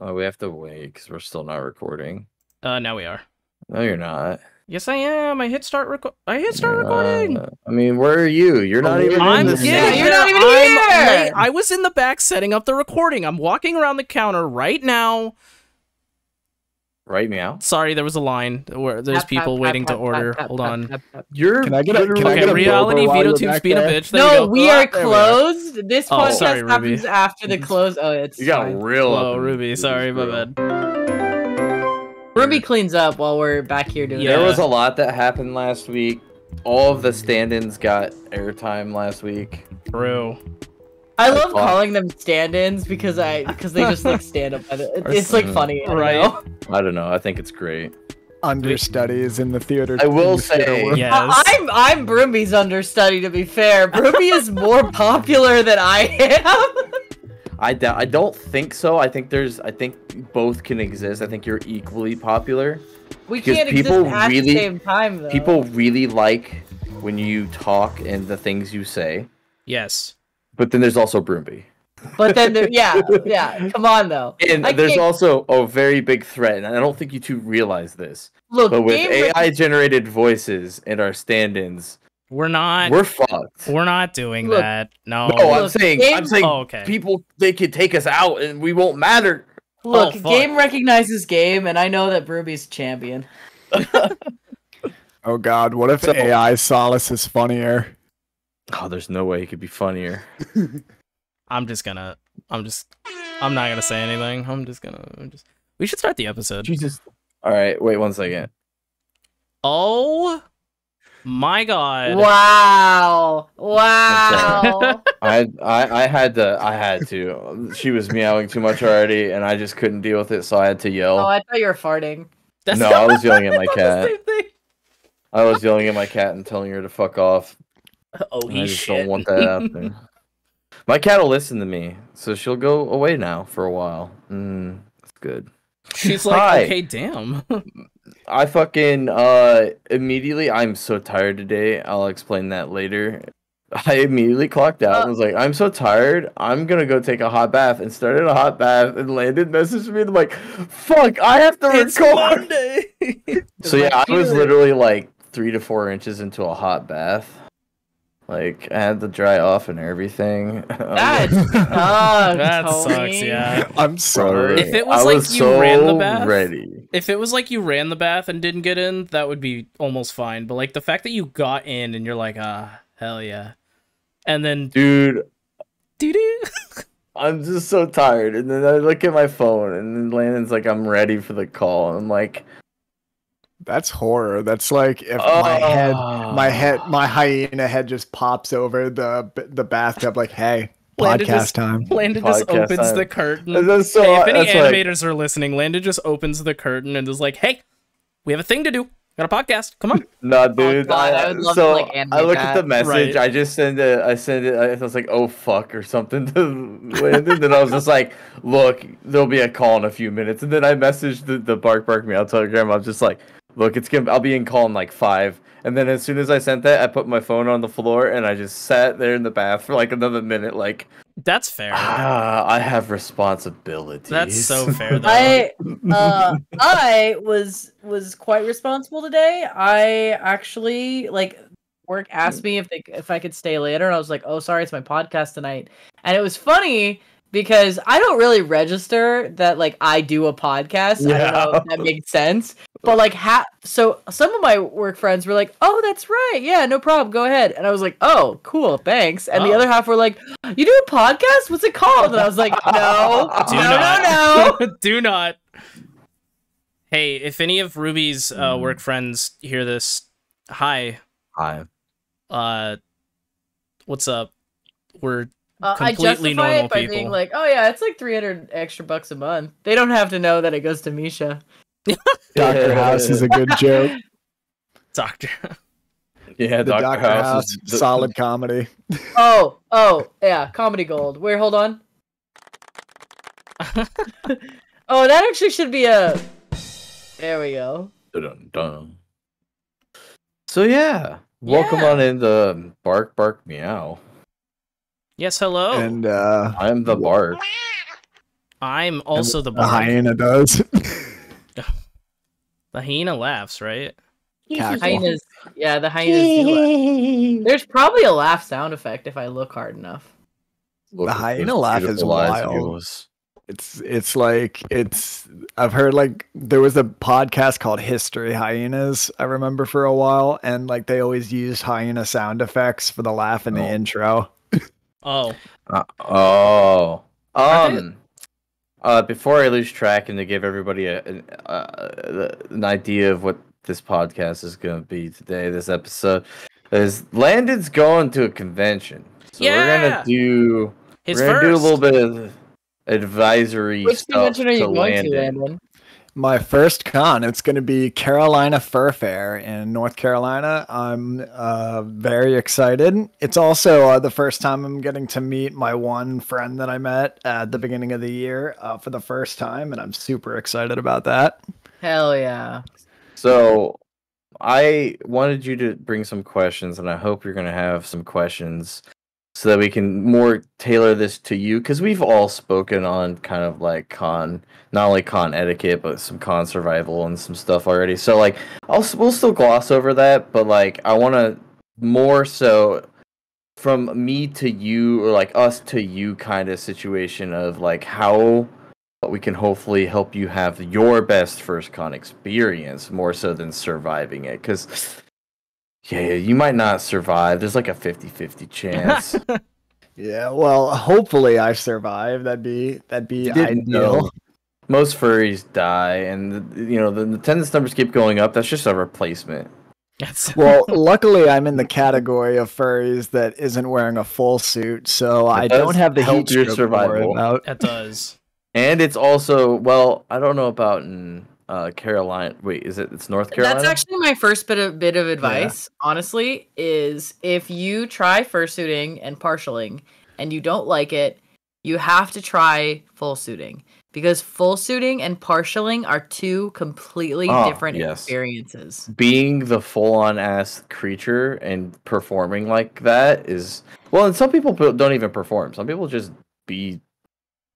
Oh, we have to wait because we're still not recording. Now we are. No, you're not. Yes, I am. I hit start recording. I mean, where are you? You're not even I'm in this. getting You're there. not even I'm here. late. I was in the back setting up the recording. I'm walking around the counter right now. Right meow. Sorry, there was a line where there's people waiting to order. Hold on. You're Can I get a Okay, reality Boba while veto you're tube's back being a there? bitch. There we No, go. we are There we are. closed. This Oh, podcast sorry, Ruby. happens after the close. Oh, it's You got fine. real. Whoa, up in Ruby. this Sorry, my grill. bad. Ruby cleans up while we're back here doing Yeah. There was a lot that happened last week. All of the stand-ins got airtime last week. True. I love Fuck. calling them stand-ins because they just like stand up. It's like funny, Right. right? I don't know. I think it's great. Understudies in the theater. I will in the theater say- world. Yes. I'm Broomby's understudy, to be fair. Broomby is more popular than I am. I don't think so. I think both can exist. I think you're equally popular. We Because can't exist people at really- the same time, though. People really like when you talk and the things you say. Yes. But then there's also Broomby. But then, yeah. Come on, though. And I there's can't- also a very big threat, and I don't think you two realize this. Look, But with game AI-generated voices and our stand-ins, We're not. we're fucked. We're not doing Look. that. No. No, I'm Look, saying Oh, okay. people, they could take us out and we won't matter. Look, fuck. game recognizes game, and I know that Broomby's champion. Oh god, what if So- AI Solace is funnier? Oh, there's no way it could be funnier. I'm not gonna say anything. We should start the episode. Jesus. All right, wait 1 second. Oh my god. Wow! Wow! I had to. She was meowing too much already, and I just couldn't deal with it, so I had to yell. Oh, I thought you were farting. That's No, I was yelling at my thought the cat. same thing. I was yelling at my cat and telling her to fuck off. Oh, And I he's just shit. don't want that out there. My cat will listen to me, so she'll go away now for a while. That's good. She's like, Hi. okay, damn. I fucking immediately. I'm so tired today. I'll explain that later. I immediately clocked out and was like, I'm so tired. I'm gonna go take a hot bath, and started a hot bath. And Landon messaged me. And I'm like, fuck, I have to It's record. Monday. So yeah, I was literally like 3 to 4 inches into a hot bath. Like I had to dry off and everything. That sucks, That Tony. sucks, yeah. I'm sorry. If it was I like was you so ran the bath- ready. If it was like you ran the bath and didn't get in, that would be almost fine. But like the fact that you got in and you're like, hell yeah. And then Dude, doo-doo. I'm just so tired. And then I look at my phone, and then Landon's like, I'm ready for the call. And I'm like, That's horror. That's like if my hyena head just pops over the bathtub. Like, hey, Landon podcast just- time. Landon just Podcast opens time. the curtain. That's so, Hey, if any that's like, animators are listening, Landon just opens the curtain and is like, hey, we have a thing to do. Got a podcast. Come on. nah, dude. God, I would love so to, like, animate I look at the that. message. Right. I just send it. I was like, oh fuck or something to Landon. Then I was just like, look, there'll be a call in a few minutes. And then I messaged the bark meow telegram. I was just like, look, I'll be in call in like 5. And then as soon as I sent that, I put my phone on the floor and I just sat there in the bath for like another minute. Like, That's fair. I have responsibilities. That's so fair, though. I was quite responsible today. I actually work asked me if I could stay later, and I was like, "Oh, sorry, it's my podcast tonight." And it was funny because I don't really register that I do a podcast. I don't know if that makes sense. But so some of my work friends were like, "Oh, that's right. Yeah, no problem. Go ahead." And I was like, "Oh, cool. Thanks." And the other half were like, "You do a podcast? What's it called?" And I was like, "No. No. Do not. Hey, if any of Ruby's work friends hear this, hi. Hi. What's up? We're I completely justify normal it by people. being like, "Oh yeah, it's like $300 extra a month." They don't have to know that it goes to Misha. Dr. House is a good joke. Doctor. Yeah, The Dr. House, is solid comedy. Oh, yeah, comedy gold. Wait, hold on. Oh, that actually should be a. There we go. Dun-dun-dun. So yeah, welcome on into Bark Meow. Yes, hello. And I'm the Bark. I'm also the The bark. hyena does. The hyena laughs, right? Cackle. Hyenas, yeah, the hyenas do laugh. There's probably a laugh sound effect if I look hard enough. Look The at hyena those laugh is beautiful eyes of wild. yours. I've heard like there was a podcast called History Hyenas, I remember for a while, and like they always used hyena sound effects for the laugh in the intro. Oh. Before I lose track and to give everybody an idea of what this podcast is going to be today, this episode is Landon's going to a convention, so we're gonna do a little bit of advisory Which stuff convention are you to going to, Landon. Landon? My first con, it's going to be Carolina Fur Fair in North Carolina. I'm very excited. It's also the first time I'm getting to meet my one friend that I met at the beginning of the year for the first time, and I'm super excited about that. Hell yeah. So I wanted you to bring some questions, and I hope you're going to have some questions so that we can more tailor this to you, because we've all spoken on kind of like not only con etiquette, but some con survival and some stuff already. So like, we'll still gloss over that, but like, I want to more so from me to you, or like us to you kind of situation of like how we can hopefully help you have your best first con experience more so than surviving it, because yeah, you might not survive. There's like a 50-50 chance. Yeah, well, hopefully I survive. That'd be ideal. know. Most furries die, and the attendance numbers keep going up. That's just a replacement. Well, luckily I'm in the category of furries that isn't wearing a full suit, so I don't have the heat your stroke to worry survival. about. That does. And it's also, well, I don't know about in Carolina. Wait, it's North Carolina? That's actually my first bit of advice, honestly, is if you try fursuiting and partialing and you don't like it, you have to try full suiting. Because full suiting and partialing are two completely different experiences. Being the full-on ass creature and performing like that is, well, and some people don't even perform. Some people just be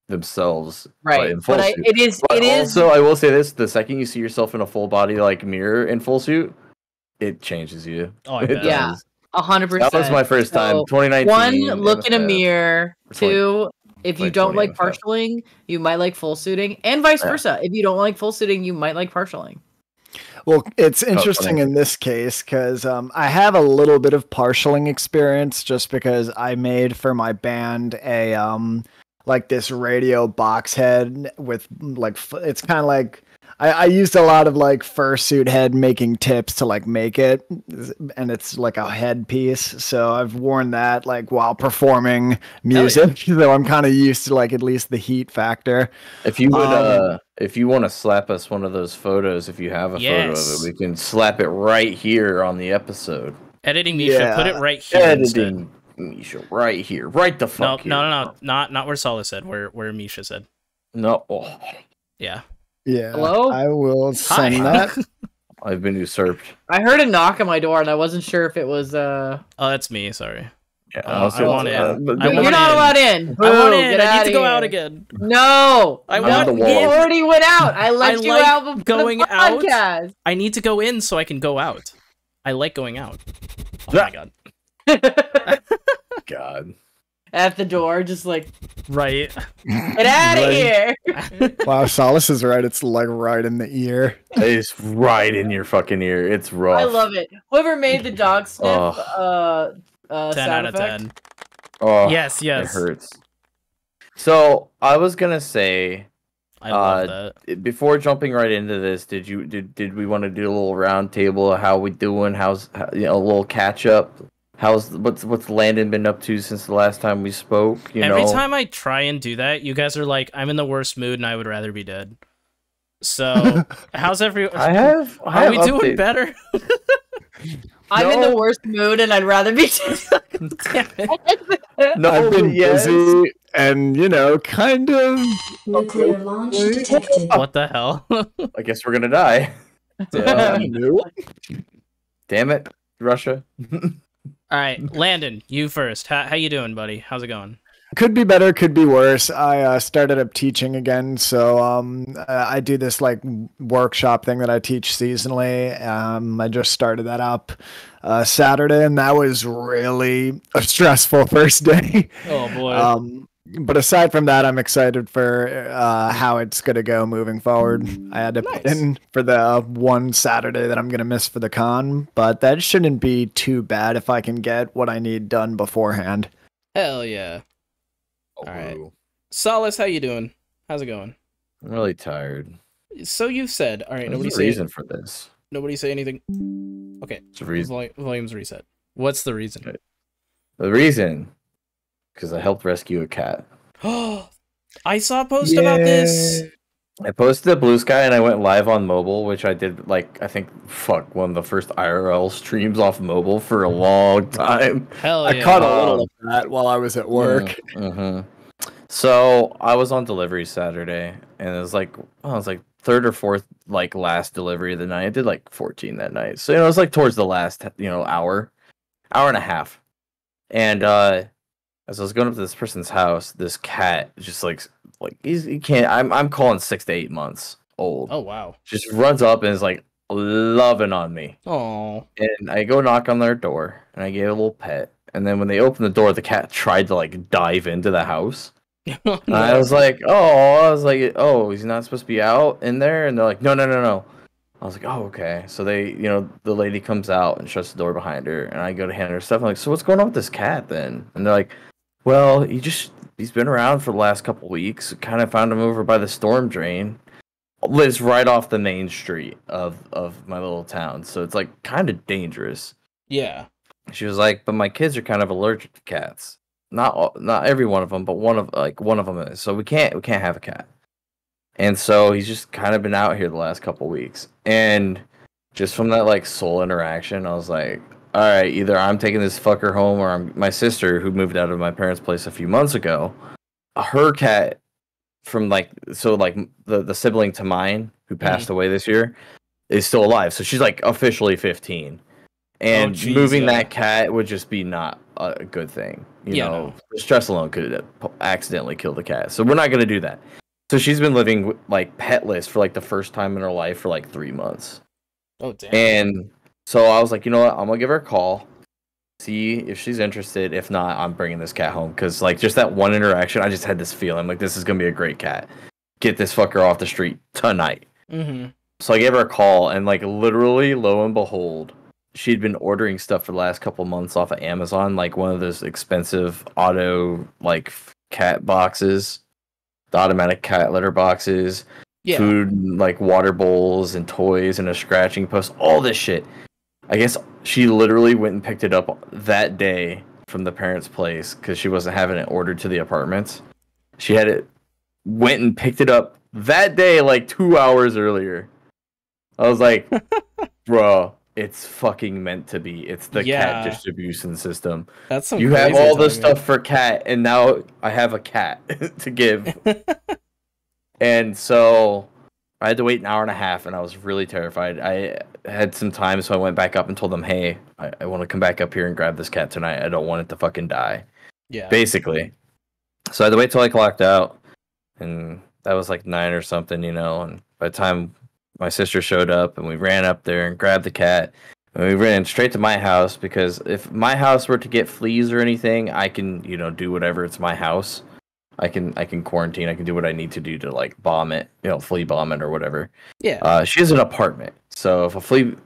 themselves, right? In full but suit. It is. Also, I will say this: the second you see yourself in a full body like mirror in full suit, it changes you. Oh, I bet. Yeah, 100%. That was my first time. 2019. One, look in a mirror. Two, if you don't like MFF. partialing, you might like full suiting, and vice versa. If you don't like full suiting, you might like partialing. Well, it's interesting in this case because I have a little bit of partialing experience just because I made for my band a like this radio box head with like it's kind of like I used a lot of like fursuit head making tips to like make it, and it's like a headpiece. So I've worn that like while performing music, so I'm kind of used to like at least the heat factor. If you would, if you want to slap us one of those photos, if you have a photo of it, we can slap it right here on the episode. Editing Misha, put it right here. Editing Misha, right here, right the fuck here. No, not where Sala said. Where Misha said. No. Oh. Yeah. Yeah. Hello? I will send that. I've been usurped. I heard a knock on my door, and I wasn't sure if it was. Oh, that's me. Sorry. Yeah, I want in. You're not allowed in. I want in. Get I need to go here. out again. No, I want want you already went out. I left you like out before going the podcast. out. I need to go in so I can go out. I like going out. Oh my god. God. At the door, just like right. Get out of here. Wow, Solace is right. It's like right in the ear. It's right in your fucking ear. It's rough. I love it. Whoever made the dog sniff 10 sound out of effect? 10. Oh, yes. It hurts. So I was gonna say, I love that. Before jumping right into this, did we want to do a little round table of how we doing? How's a little catch up? What's Landon been up to since the last time we spoke? Every time I try and do that, you guys are like, "I'm in the worst mood and I would rather be dead." So, how's everyone? Are we doing better? I'm in the worst mood and I'd rather be Damn it. No, I've been busy and kind of Nuclear launch detected. What the hell? I guess we're gonna die. Damn it, Russia. All right, Landon, you first. How you doing, buddy? How's it going? Could be better, could be worse. I started up teaching again, so I do this like workshop thing that I teach seasonally. I just started that up Saturday, and that was really a stressful first day. Oh boy. But aside from that, I'm excited for how it's going to go moving forward. I had to put in for the one Saturday that I'm going to miss for the con, but that shouldn't be too bad if I can get what I need done beforehand. Hell yeah. All right. Solace, how you doing? How's it going? I'm really tired. So you've said, all right, There's nobody a say reason for this. Nobody say anything. Okay. It's a reason. Volume's reset. What's the reason? The reason, because I helped rescue a cat. Oh, I saw a post about this. I posted a Blue Sky and I went live on mobile, which I did like I think one of the first IRL streams off mobile for a long time. Hell yeah. I caught a little of that while I was at work. So I was on delivery Saturday, and it was like third or fourth like last delivery of the night. I did like 14 that night, so it was like towards the last hour and a half. And as I was going up to this person's house, this cat just like he can't. I'm calling 6 to 8 months old. Oh wow! Just runs up and is like loving on me. Oh. And I go knock on their door, and I gave it a little pet. And then when they opened the door, the cat tried to like dive into the house. No. And I was like, oh, he's not supposed to be out in there. And they're like, no. I was like, oh, okay. So they, the lady comes out and shuts the door behind her, and I go to hand her stuff. I'm like, so what's going on with this cat then? And they're like, well, he's been around for the last couple weeks. Kind of found him over by the storm drain. Lives right off the main street of my little town, so it's like kind of dangerous. Yeah. She was like, but my kids are kind of allergic to cats. Not every one of them, but one of them is. So we can't have a cat. And so he's just kind of been out here the last couple weeks. And just from that like soul interaction, I was like, all right, either I'm taking this fucker home, or my sister, who moved out of my parents' place a few months ago, her cat from the sibling to mine who passed away this year is still alive. So she's like officially 15. And moving that cat would just be not a good thing. You know, the stress alone could accidentally kill the cat. So we're not going to do that. So she's been living like petless for like the first time in her life for like 3 months. Oh, damn. And so I was like, you know what? I'm going to give her a call, see if she's interested. If not, I'm bringing this cat home. Because like just that one interaction, I just had this feeling like this is going to be a great cat. Get this fucker off the street tonight. Mm-hmm. So I gave her a call, and like literally, lo and behold, she'd been ordering stuff for the last couple months off of Amazon, like one of those expensive auto like cat boxes, the automatic cat litter boxes, food like water bowls and toys and a scratching post, all this shit. I guess she literally went and picked it up that day from the parents' place because she wasn't having it ordered to the apartments. She had it, went and picked it up that day, like 2 hours earlier. I was like, bro, it's fucking meant to be. It's the cat distribution system. That's some you have all the stuff for cat, and now I have a cat to give. And so I had to wait an hour and a half, and I was really terrified. I had some time, so I went back up and told them, hey, I want to come back up here and grab this cat tonight. I don't want it to fucking die. Yeah. Basically. So I had to wait till I clocked out, and that was like 9 or something, and by the time my sister showed up, and we ran up there and grabbed the cat, and we ran straight to my house, because if my house were to get fleas or anything, I can, do whatever. It's my house. I can quarantine. I can do what I need to do to like bomb it, flea bomb it or whatever. Yeah. She has an apartment, so if a flea,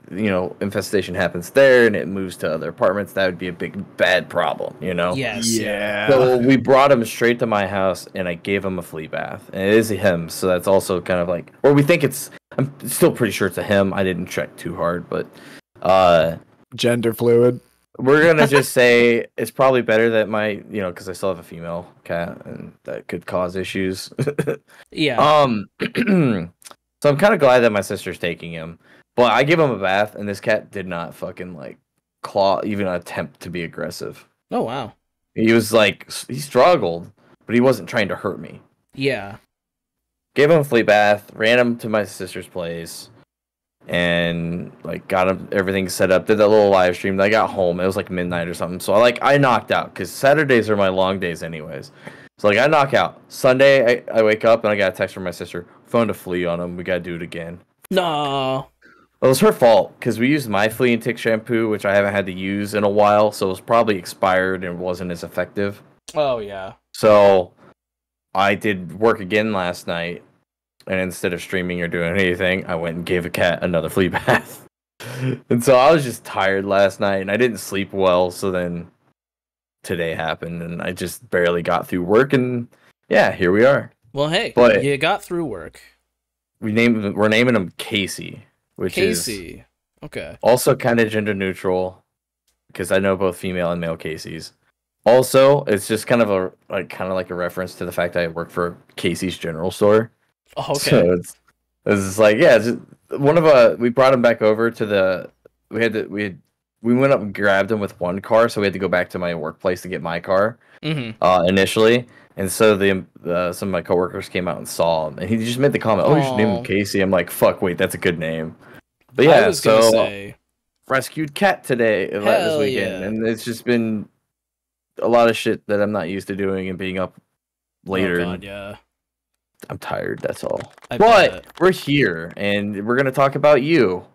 infestation happens there and it moves to other apartments, that would be a big bad problem, Yes. Yeah. So we brought him straight to my house, and I gave him a flea bath, and it is a him, so that's also kind of like, or we think it's. I'm still pretty sure it's a him. I didn't check too hard, but gender fluid. We're gonna just say it's probably better that my, because I still have a female cat, and that could cause issues. Yeah. So I'm kind of glad that my sister's taking him, but I gave him a bath, and this cat did not fucking like claw, even attempt to be aggressive. Oh wow. He was like, he struggled, but he wasn't trying to hurt me. Yeah. Gave him a flea bath, ran him to my sister's place, and like got everything set up. Did that little live stream. I got home. It was like midnight or something. So I knocked out because Saturdays are my long days anyways. So like I knock out. Sunday I wake up and I got a text from my sister. Found a flea on him. We gotta do it again. No. Well, it was her fault because we used my flea and tick shampoo, which I haven't had to use in a while, so it was probably expired and wasn't as effective. Oh yeah. So I did work again last night, and instead of streaming or doing anything, I went and gave a cat another flea bath. And so I was just tired last night, and I didn't sleep well. So then today happened, and I just barely got through work, and yeah, here we are. Well, hey, but you got through work. We're naming him Casey. Which Casey. Is okay. Also kind of gender neutral, because I know both female and male Caseys. Also, it's just kind of a reference to the fact that I work for Casey's General Store. Oh, okay. So it's like, yeah, it's just we brought him back over to we went up and grabbed him with one car, so we had to go back to my workplace to get my car initially. And so some of my coworkers came out and saw him, and he just made the comment, "Oh, you should name him Casey." I'm like, "Fuck, wait, that's a good name." But yeah, I was gonna say, rescued cat today this weekend, and it's just been a lot of shit that I'm not used to doing and being up later. Oh God, yeah. I'm tired. That's all. But we're here, and we're gonna talk about you.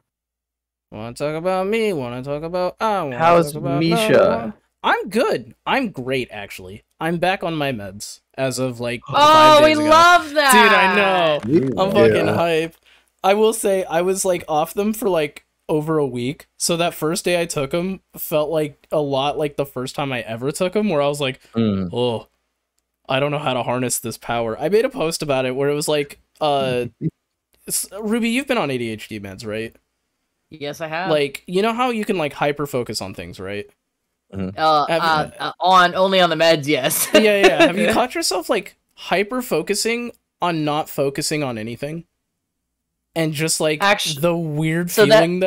Want to talk about me? Want to talk about how's Misha? I'm good. I'm great, actually. I'm back on my meds as of like 5 Oh, days we ago. love that, Dude. I know. I'm fucking hype. I will say I was like off them for like over a week. So that first day I took them felt like a lot like the first time I ever took them, where I was like, oh, I don't know how to harness this power. I made a post about it where it was like, Ruby, you've been on ADHD meds, right? Yes, I have. Like, you know how you can like hyper focus on things, right? Only on the meds, yes. yeah. Have you caught yourself like hyper focusing on not focusing on anything? And just like the weird feeling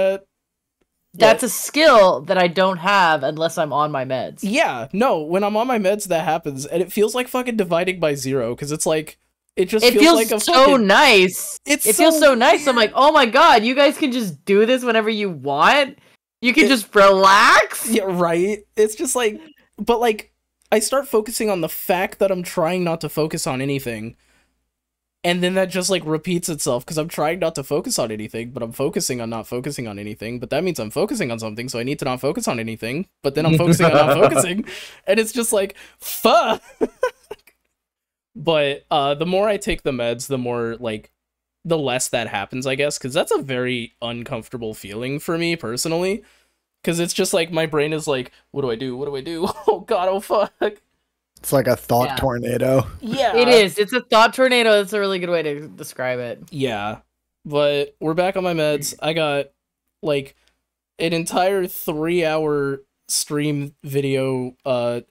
that's a skill that I don't have unless I'm on my meds. Yeah, no, when I'm on my meds that happens, and it feels like fucking dividing by zero, because it's like it feels like so nice. It feels so nice. I'm like, oh my god, you guys can just do this whenever you want. You can just relax. Yeah, right. It's just like, but like, I start focusing on the fact that I'm trying not to focus on anything. And then that just like repeats itself because I'm trying not to focus on anything, but I'm focusing on not focusing on anything. But that means I'm focusing on something, so I need to not focus on anything. But then I'm focusing on not focusing. And it's just like, fuck. But the more I take the meds, the more like, the less that happens, I guess. Because that's a very uncomfortable feeling for me personally. Because it's just like, my brain is like, what do I do? What do I do? Oh god, oh fuck. It's like a thought tornado. Yeah. It is. It's a thought tornado. That's a really good way to describe it. Yeah. But we're back on my meds. I got like an entire 3-hour stream video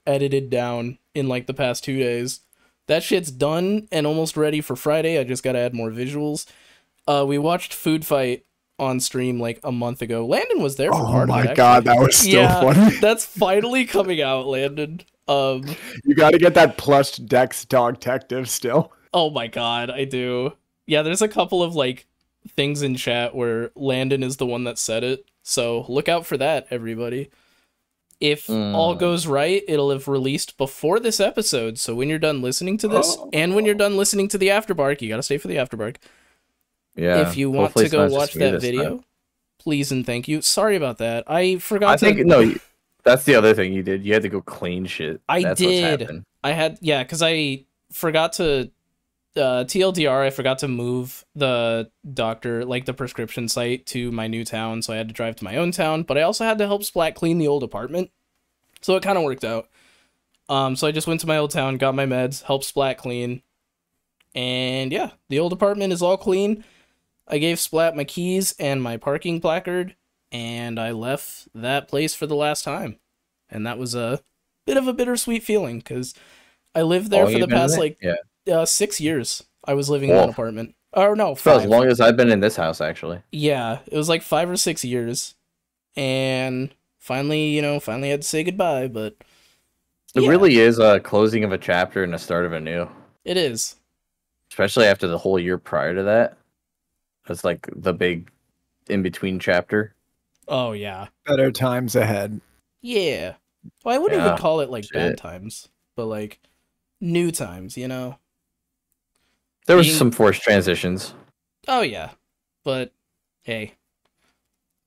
edited down in like the past 2 days. That shit's done and almost ready for Friday. I just gotta add more visuals. We watched Food Fight on stream like a month ago. Landon was there for part of it. Oh my god, that was still funny. That's finally coming out, Landon. You got to get that plush Dex Dog Detective still. Oh my god, I do. Yeah, there's a couple of like things in chat where Landon is the one that said it, so look out for that, everybody. If all goes right, it'll have released before this episode, so when you're done listening to this, and when you're done listening to the Afterbark, you gotta stay for the Afterbark. Yeah. If you want to go watch that video, please and thank you. Sorry about that. I forgot That's the other thing you did. You had to go clean shit. That's did. I had, because I forgot to, TLDR, I forgot to move the doctor, like the prescription site to my new town, so I had to drive to my own town, but I also had to help Splat clean the old apartment, so it kind of worked out. So I just went to my old town, got my meds, helped Splat clean, and yeah, the old apartment is all clean. I gave Splat my keys and my parking placard, and I left that place for the last time. And that was a bit of a bittersweet feeling, because I lived there for the past, 6 years. I was living in that apartment. Or no, 5. For as long as I've been in this house, actually. Yeah, it was like 5 or 6 years. And finally had to say goodbye, but... It really is a closing of a chapter and a start of a new. It is. Especially after the whole year prior to that. It's like the big in between chapter. Oh yeah. Better times ahead. Yeah. Well, I wouldn't Yeah, even call it like bad shit. times, but like new times, you know? There was Being- some forced transitions. Oh yeah. But hey.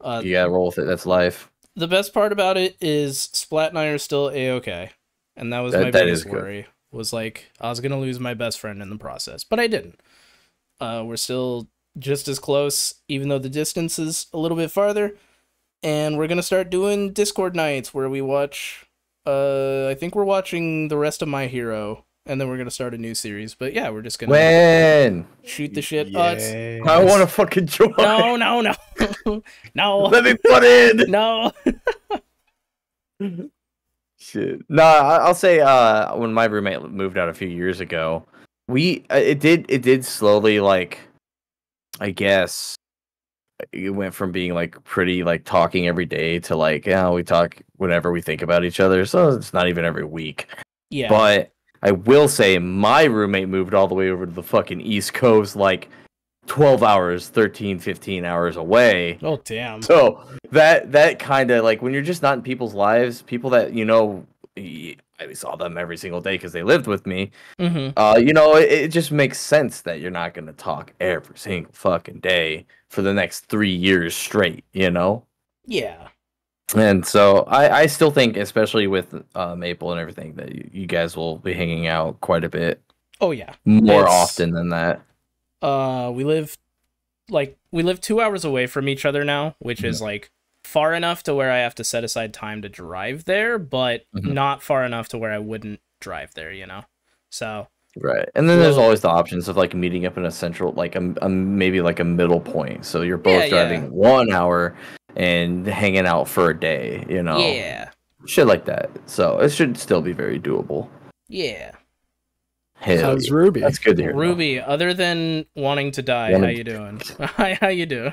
You gotta roll with it. That's life. The best part about it is Splat and I are still A-okay. And that was my That biggest is good. worry. Was like I was gonna lose my best friend in the process. But I didn't. We're still just as close, even though the distance is a little bit farther. And we're gonna start doing Discord nights where we watch I think we're watching the rest of My Hero, and then we're gonna start a new series. But yeah, we're just gonna When shoot the shit. Yay. I want to fucking join. No, no. Let me put in. No. Shit. No, I'll say when my roommate moved out a few years ago, it did slowly, like, I guess it went from being like pretty like talking every day to like, yeah, we talk whenever we think about each other, so it's not even every week. Yeah. But I will say my roommate moved all the way over to the fucking East Coast, like 12 hours, 13, 15 hours away. Oh damn. So that kind of like when you're just not in people's lives, people that I saw them every single day because they lived with me. Mm-hmm. It just makes sense that you're not gonna talk every single fucking day for the next 3 years straight. Yeah. And so I still think, especially with Maple and everything, that you guys will be hanging out quite a bit Oh yeah. more It's- often than that. We live 2 hours away from each other now, which is like far enough to where I have to set aside time to drive there, but not far enough to where I wouldn't drive there, So Right, and then there's Well- always the options of like meeting up in a central, like a maybe like a middle point. So you're both Yeah, driving yeah. 1 hour and hanging out for a day, yeah, shit like that. So it should still be very doable. yeah. Hell, How's yeah. Ruby? That's good to hear. though. Ruby, other than wanting to die, Wanting how you doing? How you doing?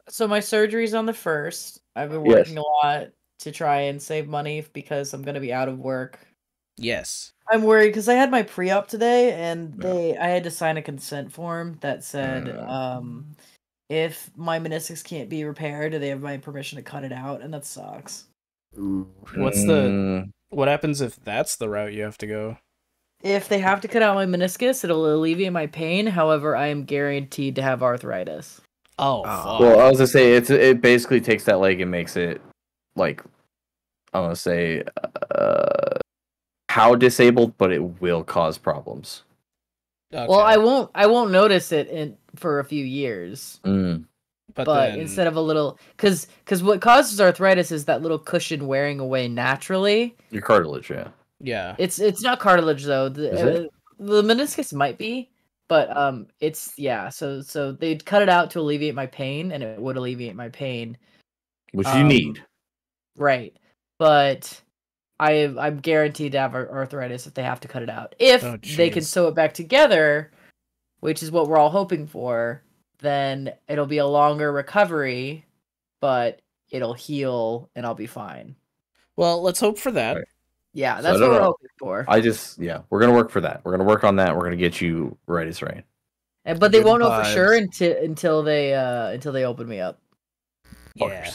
So my surgery's on the 1st. I've been Yes. working a lot to try and save money because I'm gonna be out of work. Yes. I'm worried because I had my pre-op today, and I had to sign a consent form that said, if my meniscus can't be repaired, do they have my permission to cut it out? And that sucks. What happens if that's the route you have to go? If they have to cut out my meniscus, it'll alleviate my pain. However, I am guaranteed to have arthritis. Oh, fuck. Well, I was gonna say it basically takes that leg and makes it like I want to say how disabled, but it will cause problems. Okay. Well, I won't notice it for a few years. But then, instead of a little, because what causes arthritis is that little cushion wearing away naturally. Your cartilage, yeah. yeah, It's not cartilage though. Is it? The meniscus might be, but it's So they'd cut it out to alleviate my pain, and it would alleviate my pain. Which you need. Right, but I'm guaranteed to have arthritis if they have to cut it out. If Oh, they can jeez. sew it back together, which is what we're all hoping for, then it'll be a longer recovery, but it'll heal and I'll be fine. well, let's hope for that. Right. Yeah, So that's I don't what we're know. hoping for. We're gonna work for that. We're gonna work on that. We're gonna get you right as rain. But they Good won't know for vibes. sure until they open me up. Yeah,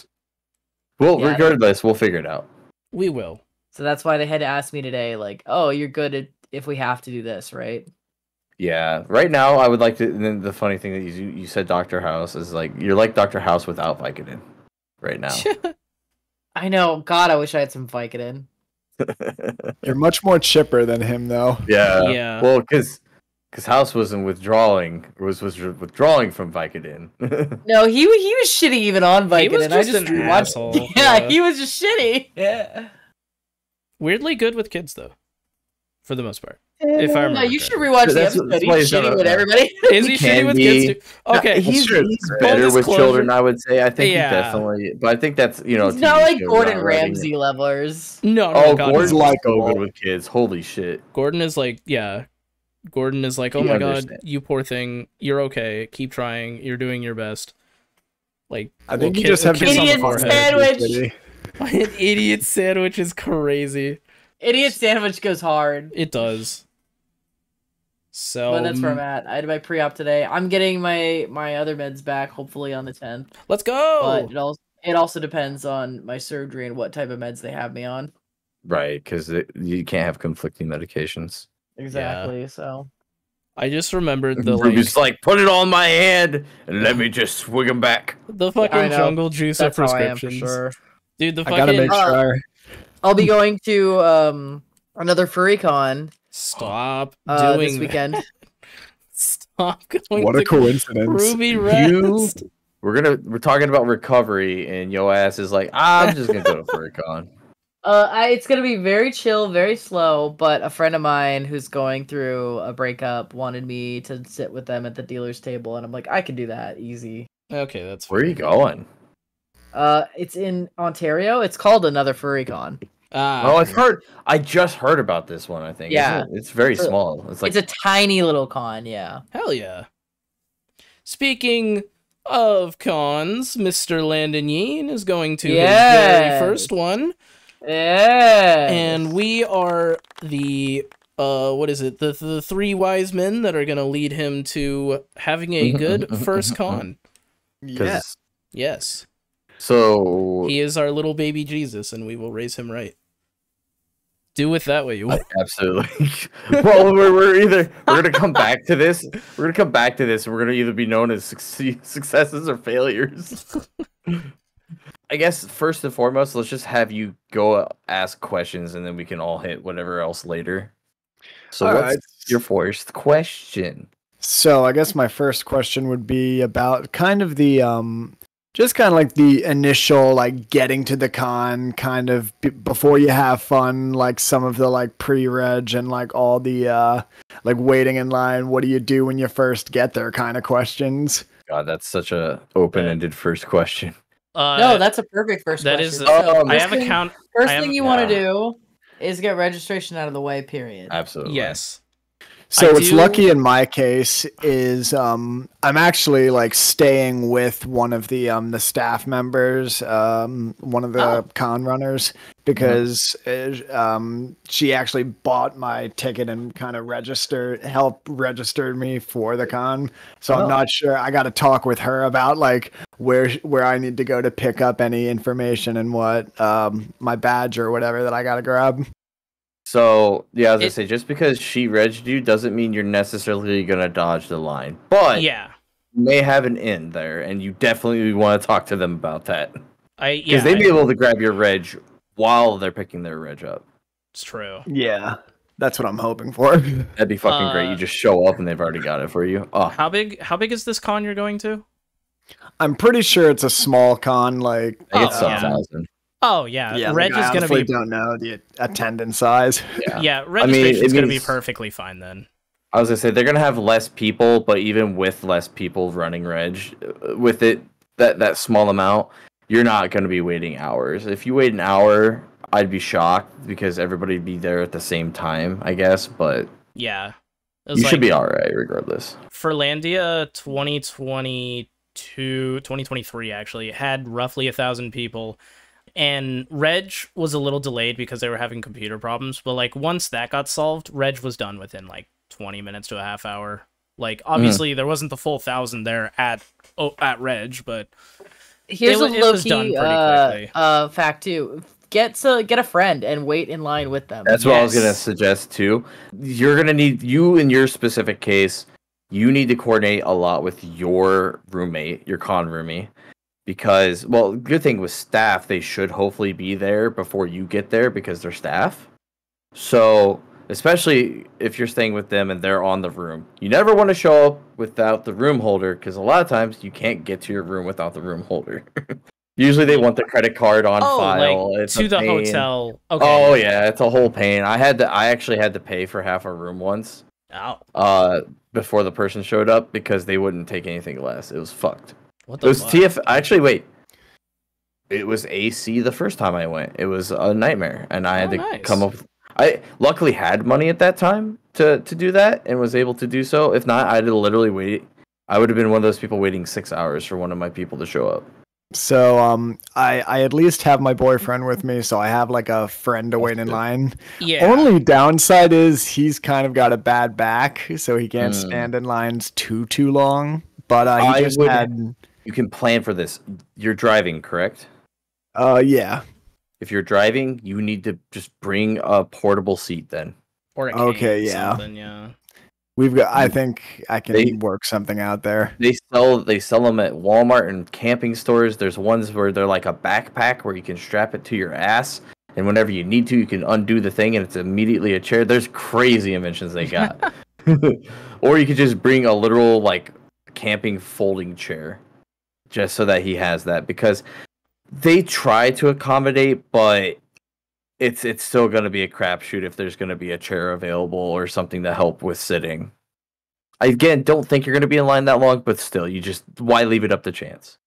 Well, Yeah. regardless, we'll figure it out. we will. So that's why they had to ask me today, like, "Oh, you're good if we have to do this, right?" Yeah. Right now, I would like to. And then the funny thing that you said, Dr. House, is like you're like Dr. House without Vicodin. Right now. I know. God, I wish I had some Vicodin. You're much more chipper than him, though. Yeah. Yeah. Well, because House wasn't withdrawing withdrawing from Vicodin. No, he was shitty even on Vicodin. He was I just just an rewatched- asshole. Yeah, Yeah. he was just shitty. Yeah. Weirdly good with kids though, for the most part. If I No, remember you should correctly. rewatch the That's- episode. that's why He's he's not shitty a- with everybody. Is he can shitty with be. kids too? Okay, he's sure. better with disclosure. children, I would say. I think Yeah. he definitely, but I think that's He's TV not like show, Gordon not writing Ramsay it. levelers. No, Oh, God, Gordon's no. like- so likable. good with kids. Holy shit! Gordon is like, yeah. Gordon is like, oh He my god, understands. you poor thing. You're okay. Keep trying. You're doing your best. Like, I think little you just have kiss on the Idiot forehead. sandwich. An idiot sandwich is crazy. Idiot sandwich goes hard. It does. So But that's where I'm at. I had my pre-op today. I'm getting my other meds back hopefully on the 10th. let's go. But it also depends on my surgery and what type of meds they have me on. Right, because you can't have conflicting medications. Exactly. So I just remembered the Ruby's like, put it on my hand and let me just swing them back. the I fucking know. jungle juice of That's how I am for prescriptions. sure. Dude, the I gotta fucking make sure. I'll be going to another furry con stop this doing weekend. Stop going What to a coincidence. Ruby Rest. We're talking about recovery, and yo ass is like, I'm just gonna go to FurryCon. It's gonna be very chill, very slow. But a friend of mine who's going through a breakup wanted me to sit with them at the dealer's table, and I'm like, I can do that easy. Okay, that's Where are you going? It's in Ontario. It's called another furry con. I just heard about this one. I think. Yeah. Isn't it? It's very It's a- small. It's like It's a tiny little con. Yeah. Hell yeah. Speaking of cons, Mr. Landon Yeen is going to his very Yes. first one. Yeah. And we are the what is it? The three wise men that are gonna lead him to having a good first con. Yeah. Yes. So He is our little baby Jesus, and we will raise him right. Do with that what you want. absolutely. Well, we're gonna come back to this. We're gonna come back to this, and we're gonna either be known as successes or failures. I guess first and foremost, let's just have you go ask questions, and then we can all hit whatever else later. So, All what's right. your first question? So I guess my first question would be about kind of the just kind of like the initial like getting to the con, kind of before you have fun, like some of the like pre-reg and like all the like waiting in line. What do you do when you first get there? Kind of questions. God, that's such a open-ended first question. No, that's a perfect first that question. is. So I have a first count. First I have- thing you want to do is get registration out of the way. Period. Absolutely. Yes. So I what's do- lucky in my case is I'm actually like staying with one of the staff members, one of the con runners, because she actually bought my ticket and kind of helped register me for the con. So I'm not sure. I got to talk with her about like where I need to go to pick up any information and what my badge or whatever that I got to grab. So, yeah, I was gonna say, just because she regged you doesn't mean you're necessarily gonna dodge the line. But Yeah. you may have an in there, and you definitely want to talk to them about that. Because Yeah. they'd be able to grab your reg while they're picking their reg up. It's true. Yeah, that's what I'm hoping for. That'd be fucking great. You just show up and they've already got it for you. Oh, How big is this con you're going to? I'm pretty sure it's a small con, like I think it's yeah. 1,000. Oh yeah, yeah, Reg like, I is gonna honestly be. don't know the attendance size. Yeah, it registration's gonna be means- perfectly fine then. I was gonna say they're gonna have less people, but even with less people running reg, with it that small amount, you're not gonna be waiting hours. If you wait an hour, I'd be shocked because everybody'd be there at the same time, I guess. But Yeah, it was you should like, be all right regardless. Furlandia 2023 actually had roughly 1,000 people, and Reg was a little delayed because they were having computer problems. But like once that got solved, Reg was done within like 20 minutes to a half hour. Like obviously there wasn't the full 1,000 there at Reg, but Here's It a was low done key pretty quickly. fact too. Get a friend and wait in line with them. That's what I was gonna Yes. suggest too. You're gonna need in your specific case. You need to coordinate a lot with your roommate, your con roomie, because good thing with staff, they should hopefully be there before you get there because they're staff. So especially if you're staying with them and they're on the room, you never want to show up without the room holder because a lot of times you can't get to your room without the room holder. Usually they want the credit card on file. like It's to a the pain. hotel. Okay. Oh yeah, it's a whole pain. I actually had to pay for half a room once. Oh, Before the person showed up because they wouldn't take anything less. It was fucked. what It the was fuck? TF. Actually, wait. It was AC the first time I went. It was a nightmare, and I had to nice. come up. I luckily had money at that time to do that, and was able to do so. If not, I'd literally wait. I would have been one of those people waiting 6 hours for one of my people to show up. So I at least have my boyfriend with me, so I have like a friend to wait in line. Yeah. Only downside is he's kind of got a bad back, so he can't stand in lines too long. But he just had. You can plan for this. You're driving, correct? Yeah. If you're driving, you need to just bring a portable seat then. Or a Okay, cane, yeah. something, yeah. We've got. I think I can work something out there. They sell them at Walmart and camping stores. There's ones where they're like a backpack where you can strap it to your ass, and whenever you need to, you can undo the thing and it's immediately a chair. There's crazy inventions they got. Or you could just bring a literal like camping folding chair, just so that he has that, because they try to accommodate, but it's still going to be a crapshoot if there's going to be a chair available or something to help with sitting. I again don't think you're going to be in line that long, but still, why leave it up to chance?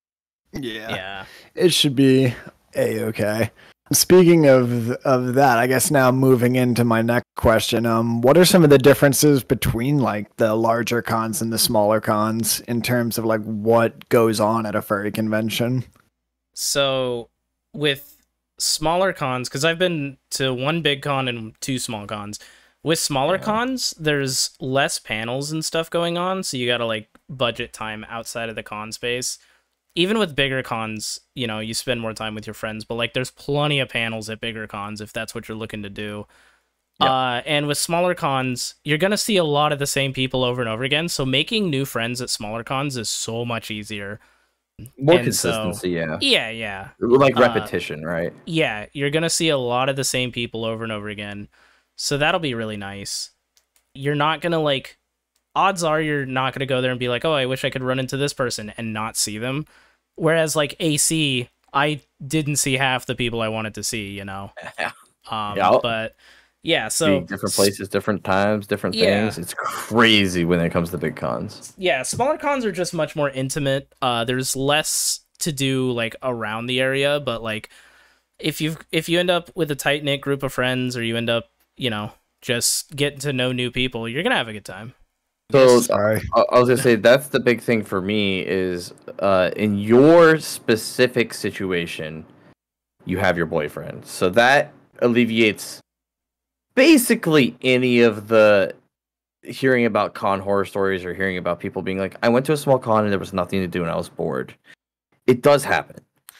Yeah. It should be a-okay. Speaking of that, I guess now moving into my next question, what are some of the differences between like the larger cons and the smaller cons in terms of like what goes on at a furry convention? So with smaller cons, because I've been to one big con and 2 small cons. With smaller cons, there's less panels and stuff going on, so you gotta like budget time outside of the con space. Even with bigger cons, you know, you spend more time with your friends, but like there's plenty of panels at bigger cons if that's what you're looking to do. Yep. And with smaller cons, you're gonna see a lot of the same people over and over again, so making new friends at smaller cons is so much easier. More And consistency, so, yeah. Like repetition, right? Yeah, you're going to see a lot of the same people over and over again. So that'll be really nice. You're not going to like, odds are you're not going to go there and be like, oh, I wish I could run into this person and not see them. Whereas like AC, I didn't see half the people I wanted to see, you know? But yeah, so different places, different times, different things. It's crazy when it comes to big cons. Yeah, smaller cons are just much more intimate. There's less to do like around the area, but like if you end up with a tight knit group of friends, or you end up, you know, just getting to know new people, you're gonna have a good time. So sorry, I was gonna say that's the big thing for me is in your specific situation, you have your boyfriend, so that alleviates basically any of the hearing about con horror stories or hearing about people being like, I went to a small con and there was nothing to do and I was bored. It does happen.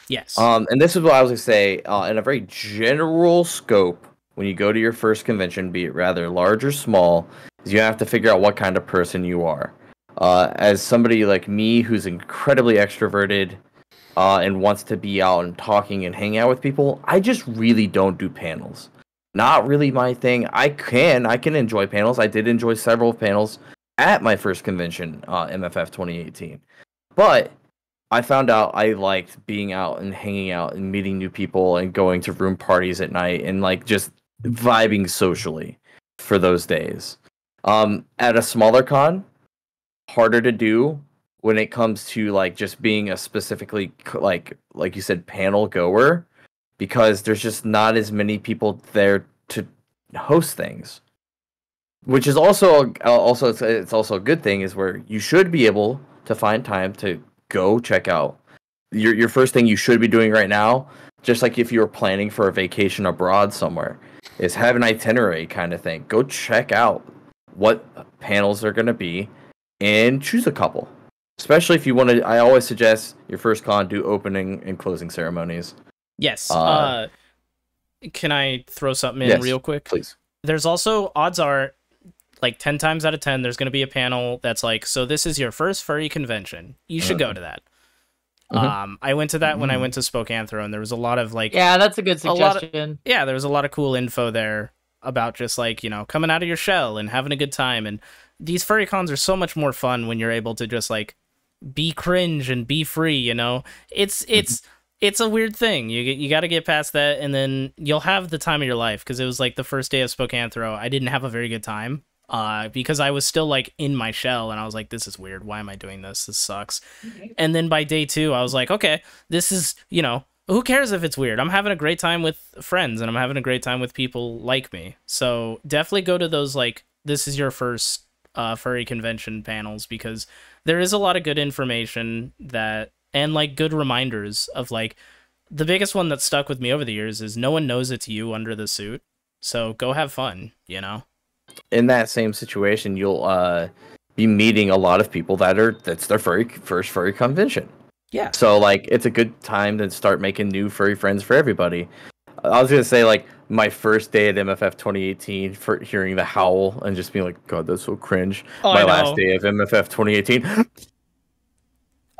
Yes. And this is what I was going to say, in a very general scope, when you go to your first convention, be it rather large or small, is you have to figure out what kind of person you are. As somebody like me who's incredibly extroverted and wants to be out and talking and hang out with people, I just really don't do panels. Not really my thing. I can enjoy panels. I did enjoy several panels at my first convention, MFF 2018. But I found out I liked being out and hanging out and meeting new people and going to room parties at night and like just vibing socially for those days. At a smaller con, harder to do when it comes to like just being a specifically like you said panel goer, because there's just not as many people there to host things, which is also it's also a good thing, is where you should be able to find time to go check out your first thing you should be doing right now, just like if you were planning for a vacation abroad somewhere, is have an itinerary kind of thing. Go check out what panels are going to be and choose a couple, especially if you want to. I always suggest your first con do opening and closing ceremonies. Yes. Can I throw something in real quick? Please. There's also, odds are, like 10 times out of 10, there's going to be a panel that's like, so this is your first furry convention. You should go to that. I went to that when I went to Spokane Throw, and there was a lot of like... Yeah, that's a good suggestion. There was a lot of cool info there about just like, you know, coming out of your shell and having a good time. And these furry cons are so much more fun when you're able to just like be cringe and be free, you know? It's a weird thing. You got to get past that, and then you'll have the time of your life. Because it was like the first day of Spokane Throw, I didn't have a very good time because I was still like in my shell, and I was like, this is weird. Why am I doing this? This sucks. And then by day 2, I was like, okay, this is, you know, who cares if it's weird? I'm having a great time with friends, and I'm having a great time with people like me. So definitely go to those, like, this is your first furry convention panels, because there is a lot of good information that and like good reminders of like the biggest one that stuck with me over the years is no one knows it's you under the suit. So go have fun, you know? In that same situation, you'll be meeting a lot of people that's their first furry convention. Yeah. So like it's a good time to start making new furry friends for everybody. I was gonna say like my first day at MFF 2018 for hearing the howl and just being like, God, that's so cringe. Oh, My last day of MFF 2018.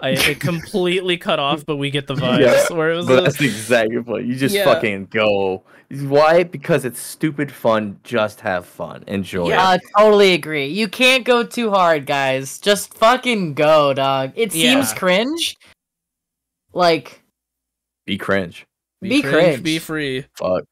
It completely cut off, but we get the vibes. Yeah, Where it was but that's the exact point. You just Yeah. fucking go. Why? Because it's stupid fun. Just have fun. Enjoy Yeah, it. totally agree. You can't go too hard, guys. Just fucking go, dog. It seems Yeah. cringe. Like, Be cringe. be cringe. be free. Fuck.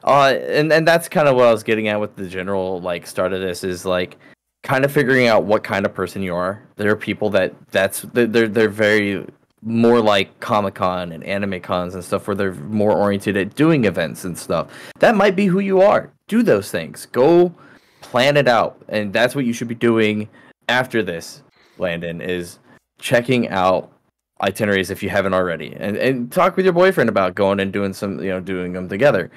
And that's kind of what I was getting at with the general like start of this is like kind of figuring out what kind of person you are. There are people they're very more like Comic-Con and anime cons and stuff where they're more oriented at doing events and stuff. That might be who you are. Do those things. Go plan it out. And that's what you should be doing after this, Landon, is checking out itineraries if you haven't already. And talk with your boyfriend about going and doing doing them together.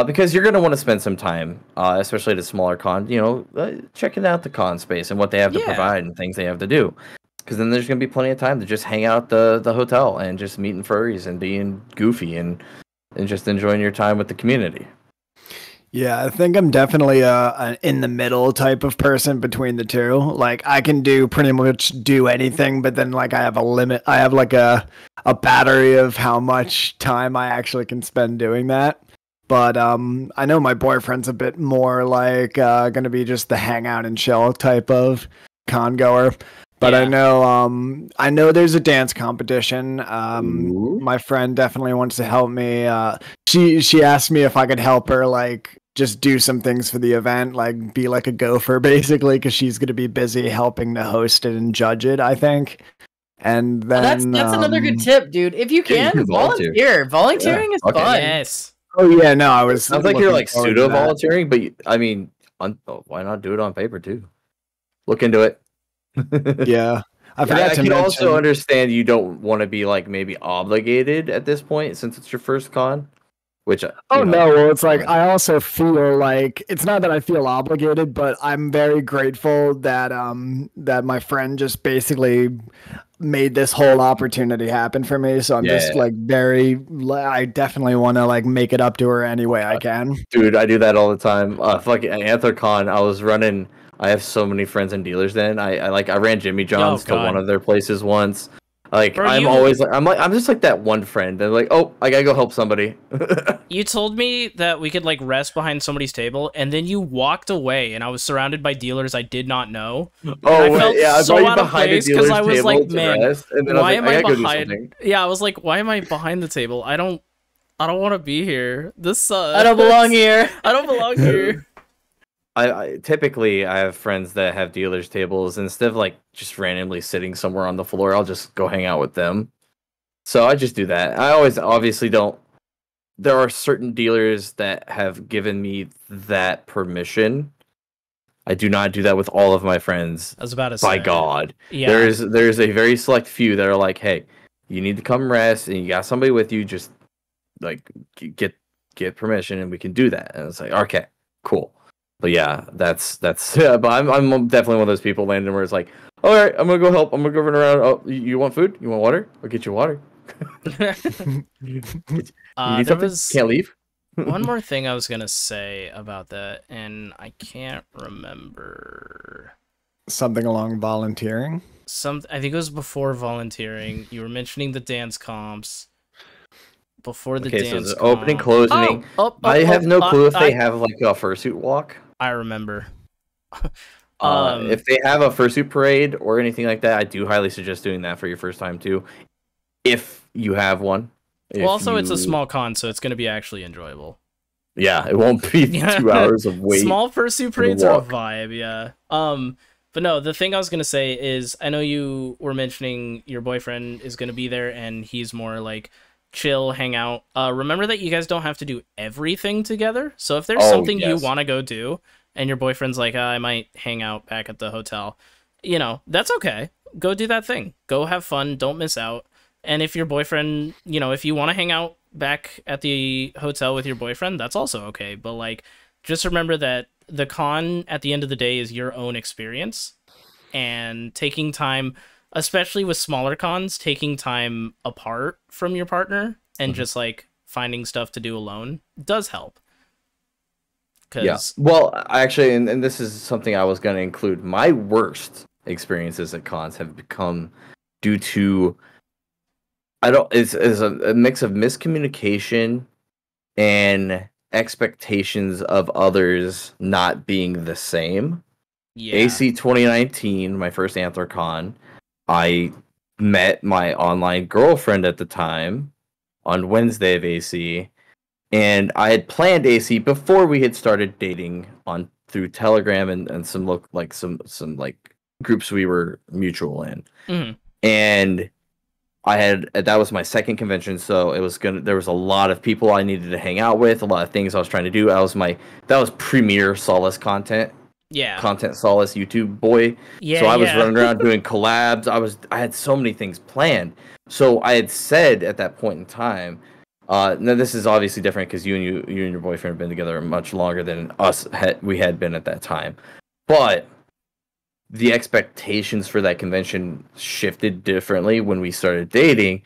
Because you're going to want to spend some time, especially at a smaller con, checking out the con space and what they have to provide and things they have to do. Because then there's going to be plenty of time to just hang out at the hotel and just meeting furries and being goofy and just enjoying your time with the community. Yeah, I think I'm definitely an in the middle type of person between the two. Like I can pretty much do anything, but then like I have a limit. I have like a battery of how much time I actually can spend doing that. But I know my boyfriend's a bit more like going to be just the hang out and chill type of con goer. But I know there's a dance competition. My friend definitely wants to help me. She asked me if I could help her like just do some things for the event, like be like a gopher basically, because she's going to be busy helping to host it and judge it, I think. And then that's another good tip, dude. If you can, can volunteer. Volunteering is fun. Yes. Oh yeah, no, I was. Sounds like you're like pseudo volunteering, but I mean, why not do it on paper too? Look into it. Yeah, I forgot I to can mention. also understand you don't want to be like maybe obligated at this point since it's your first con. Which no, well, it's like I also feel like it's not that I feel obligated, but I'm very grateful that that my friend just basically made this whole opportunity happen for me. So I'm like I definitely want to like make it up to her any way I can. Dude, I do that all the time. Fucking AntherCon, I have so many friends and dealers then. I ran Jimmy John's to one of their places once. Like Bro, I'm just like that one friend. They're like, oh, I gotta go help somebody. You told me that we could like rest behind somebody's table, and then you walked away, and I was surrounded by dealers I did not know. Oh, I felt I so brought you out of behind place because I was like, man, why am I gotta go do behind? something. Yeah, I was like, why am I behind the table? I don't want to be here. This sucks. I don't belong here. I don't belong here. I typically have friends that have dealers tables, and instead of like just randomly sitting somewhere on the floor, I'll just go hang out with them. So I just do that. I always obviously don't. There are certain dealers that have given me that permission. I do not do that with all of my friends. I was about to say. By God, Yeah. There's a very select few that are like, hey, you need to come rest, and you got somebody with you. Just like get permission, and we can do that. And it's like, okay, cool. But yeah, that's yeah, but I'm definitely one of those people, Landon, where it's like, all right, I'm gonna go help. I'm gonna go run around. Oh, you want food? You want water? I'll get you water. You need There something? was Can't leave. one more thing I was gonna say about that, and I can't remember. Something along volunteering. I think it was before volunteering. You were mentioning the dance comps. Before the Okay, so dance the opening, comp. closing. I have no clue if they have like a fursuit walk. I remember. If they have a fursuit parade or anything like that, I do highly suggest doing that for your first time too. If you have one. Well, also it's a small con, so it's going to be actually enjoyable. Yeah, it won't be 2 hours of wait. Small fursuit parades are a vibe, yeah. But no, the thing I was going to say is, I know you were mentioning your boyfriend is going to be there, and he's more like chill, hang out. Remember that you guys don't have to do everything together. So if there's something you want to go do, and your boyfriend's like, I might hang out back at the hotel, that's okay. Go do that thing. Go have fun. Don't miss out. And if your boyfriend, if you want to hang out back at the hotel with your boyfriend, that's also okay. But like, just remember that the con at the end of the day is your own experience, and taking time, especially with smaller cons, taking time apart from your partner and just like finding stuff to do alone does help. Yeah. Well, actually, and this is something I was going to include. My worst experiences at cons have become due to it's a mix of miscommunication and expectations of others not being the same. Yeah. AC 2019, my first AnthrCon, I met my online girlfriend at the time on Wednesday of AC, and I had planned AC before we had started dating on through Telegram and some groups we were mutual in. Mm-hmm. And that was my second convention, so there was a lot of people I needed to hang out with, a lot of things I was trying to do. That was premier Solace content. Yeah. Content Solace YouTube boy. Yeah. So I was running around doing collabs. I had so many things planned. So I had said at that point in time, now this is obviously different because you and your boyfriend have been together much longer than we had been at that time. But the expectations for that convention shifted differently when we started dating.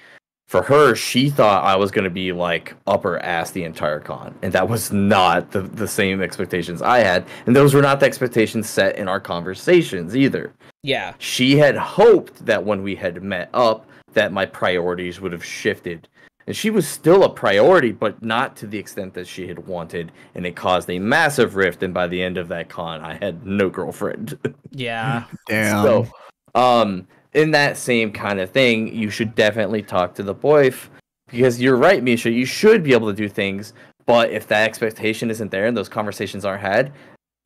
For her, she thought I was going to be like up her ass the entire con, and that was not the same expectations I had, and those were not the expectations set in our conversations either. Yeah. She had hoped that when we had met up that my priorities would have shifted, and she was still a priority, but not to the extent that she had wanted, and it caused a massive rift, and by the end of that con, I had no girlfriend. Yeah. Damn. So, in that same kind of thing, you should definitely talk to the boyf, because you're right, Misha, you should be able to do things, but if that expectation isn't there and those conversations aren't had,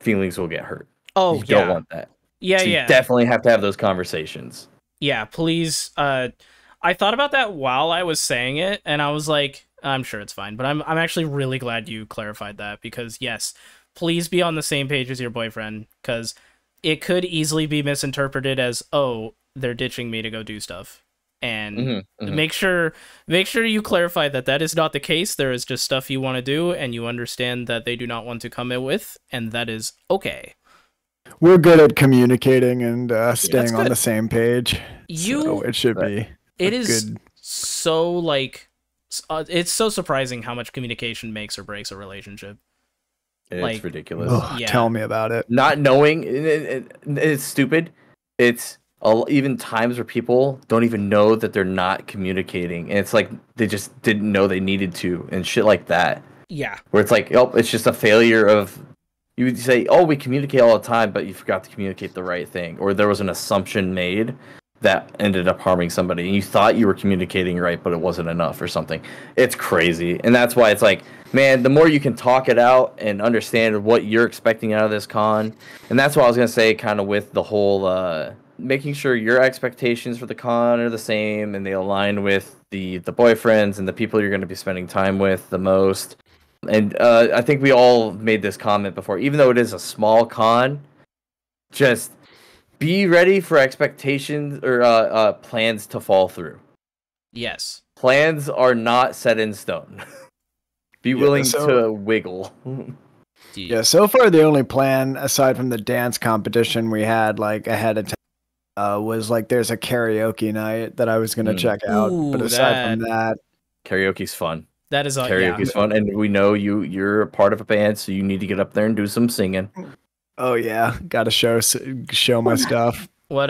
feelings will get hurt. Oh, you don't want that. Yeah, so you definitely have to have those conversations. Yeah, please. I thought about that while I was saying it, and I was like, I'm sure it's fine, but I'm actually really glad you clarified that, because yes, please be on the same page as your boyfriend, because it could easily be misinterpreted as, oh, they're ditching me to go do stuff. And make sure you clarify that is not the case. There is just stuff you want to do, and you understand that they do not want to come in with, and that is okay. We're good at communicating and staying on the same page. So it should be. It is good. So like, it's so surprising how much communication makes or breaks a relationship. It's ridiculous. Ugh, yeah. Tell me about it. Not knowing, it's stupid. It's even times where people don't even know that they're not communicating, and it's like they just didn't know they needed to, and shit like that. Yeah. Where it's like, oh, it's just a failure of. You would say, oh, we communicate all the time, but you forgot to communicate the right thing, or there was an assumption made that ended up harming somebody, and you thought you were communicating right, but it wasn't enough or something. It's crazy, and that's why it's like, man, the more you can talk it out and understand what you're expecting out of this con, and that's what I was going to say kind of with the whole making sure your expectations for the con are the same and they align with the boyfriends and the people you're going to be spending time with the most. And I think we all made this comment before, even though it is a small con, just be ready for expectations or plans to fall through. Yes. Plans are not set in stone. Be willing to wiggle. Yeah, so far the only plan, aside from the dance competition we had like ahead of time, was like there's a karaoke night that I was going to check out. But aside from that... Karaoke's fun. That is karaoke's fun, and we know you're a part of a band, so you need to get up there and do some singing. Oh yeah, gotta show my stuff. What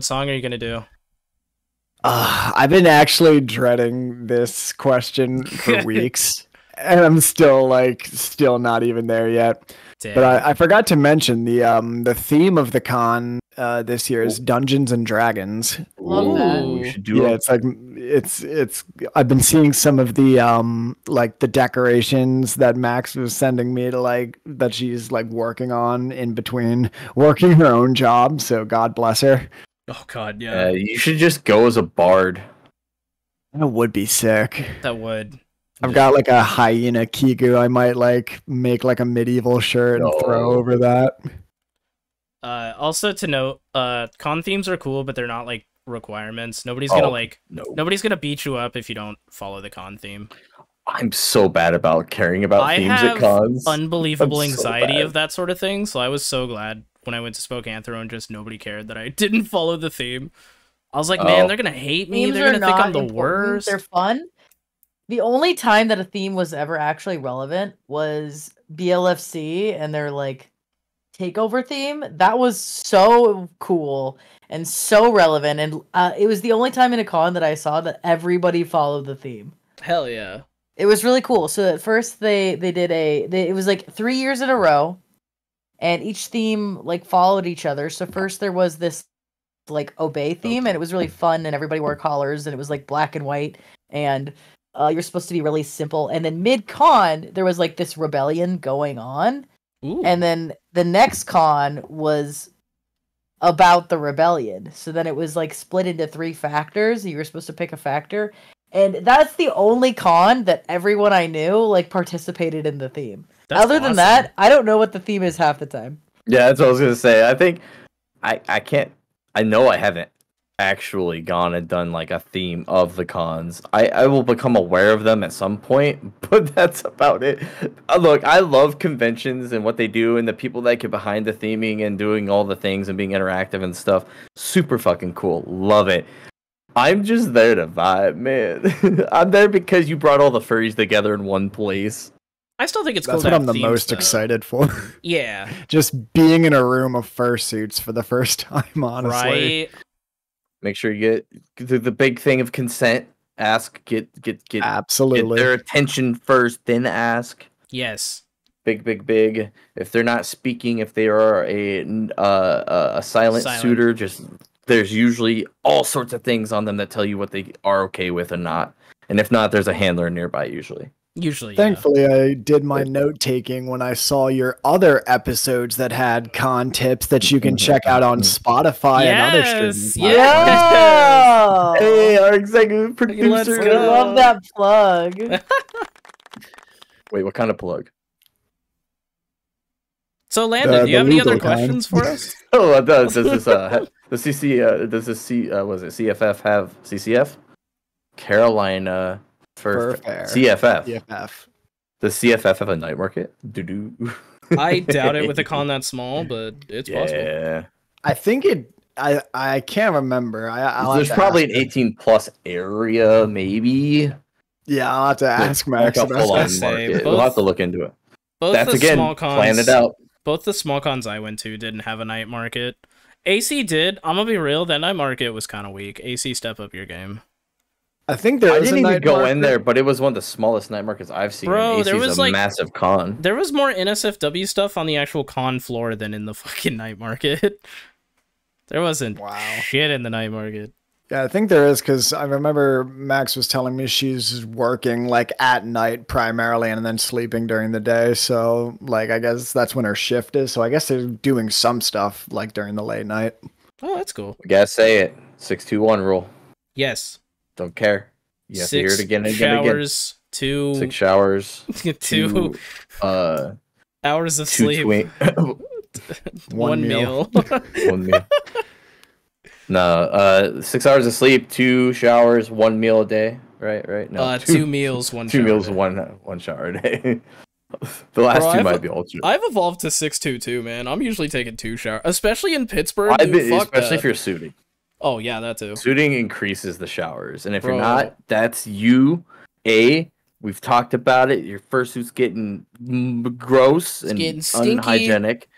song are you gonna do? I've been actually dreading this question for weeks, and I'm still not even there yet. Damn. But I forgot to mention the theme of the con this year is Dungeons and Dragons. Love that. We should do it's like it's I've been seeing some of the like the decorations that Max was sending me to that she's working on in between working her own job, so God bless her. Oh God, yeah. You should just go as a bard. That would be sick. That would. I've got a hyena Kiku. I might make a medieval shirt and throw over that. Also to note, con themes are cool, but they're not requirements. Nobody's gonna no. nobody's gonna beat you up if you don't follow the con theme. I'm so bad about caring about I themes have at cons. unbelievable I'm so anxiety bad. of that sort of thing, so I was so glad when I went to Spokane and just nobody cared that I didn't follow the theme. I was like, man, they're gonna hate me. Themes They're gonna are think I'm not the important. worst. They're fun. The only time that a theme was ever actually relevant was BLFC and their like takeover theme. That was so cool and so relevant, and it was the only time in a con that I saw that everybody followed the theme. Hell yeah. It was really cool. So at first they did it was like 3 years in a row, and each theme like followed each other. So first there was this like obey theme, and it was really fun, and everybody wore collars, and it was like black and white, and you're supposed to be really simple. And then mid con there was like this rebellion going on. Ooh. And then the next con was about the rebellion. So then it was like split into 3 factors. You were supposed to pick a factor. And that's the only con that everyone I knew like participated in the theme. That's Other than awesome. that, I don't know what the theme is half the time. Yeah, that's what I was gonna say. I think I can't. I know I haven't actually gone and done like a theme of the cons. I will become aware of them at some point, but that's about it. Look, I love conventions and what they do, and the people that get behind the theming and doing all the things and being interactive and stuff. Super fucking cool. Love it. I'm just there to vibe, man. I'm there because you brought all the furries together in one place. I still think it's cool. That's to what have I'm the themes, most though. excited for. Yeah. Just being in a room of fursuits for the first time, honestly. Right. Make sure you get the big thing of consent. Ask, get Absolutely. their attention first, then ask. Yes. Big. If they're not speaking, if they are a silent suitor, just there's usually all sorts of things on them that tell you what they are okay with and not. And if not, there's a handler nearby usually. Usually. Thankfully, I did my note taking when I saw your other episodes that had con tips that you can check out on Spotify and other streaming Yeah! platforms. Hey, our executive producer. Let's I go. love that plug. Wait, what kind of plug? So Landon, do you have any other legal kind. questions for us? Oh, does this the CFF have CCF? Carolina Fur Fair. CFF. CFF. Does CFF have a night market? Doo-doo. I doubt it with a con that small, but it's possible. Yeah. I think it. I can't remember. I'll There's have to probably ask an 18 plus area, maybe. Yeah, I'll have to ask Max Like a about full-on that. say, market. both- We'll have to look into it. Both That's the again, small cons, plan it out. Both the small cons I went to didn't have a night market. AC did. I'm gonna be real. That night market was kind of weak. AC, step up your game. I think there I is didn't a even night go market. in there, but it was one of the smallest night markets I've seen. Bro, and there AC's was, a like- massive con. There was more NSFW stuff on the actual con floor than in the fucking night market. There wasn't shit in the night market. Yeah, I think there is because I remember Max was telling me she's working like at night primarily and then sleeping during the day. So like I guess that's when her shift is. So I guess they're doing some stuff like during the late night. Oh, that's cool. We gotta say it. 6-2-1 rule. Yes. Don't care. You have to hear it again and showers, again. 2 6 showers. 2 hours of sleep. 1 meal. 1 meal. No, 6 hours of sleep, 2 showers, 1 meal a day. Right. No, 2 meals, 1 2 shower meals, day. one shower a day. The last Bro, two might be alternate. I've evolved to 6-2-2, man. I'm usually taking 2 showers, especially in Pittsburgh. Especially if you're suiting. Oh yeah, that too. Suiting increases the showers, and if Bro. you're not, that's you. We've talked about it. Your fursuit's getting gross and getting stinky. unhygienic,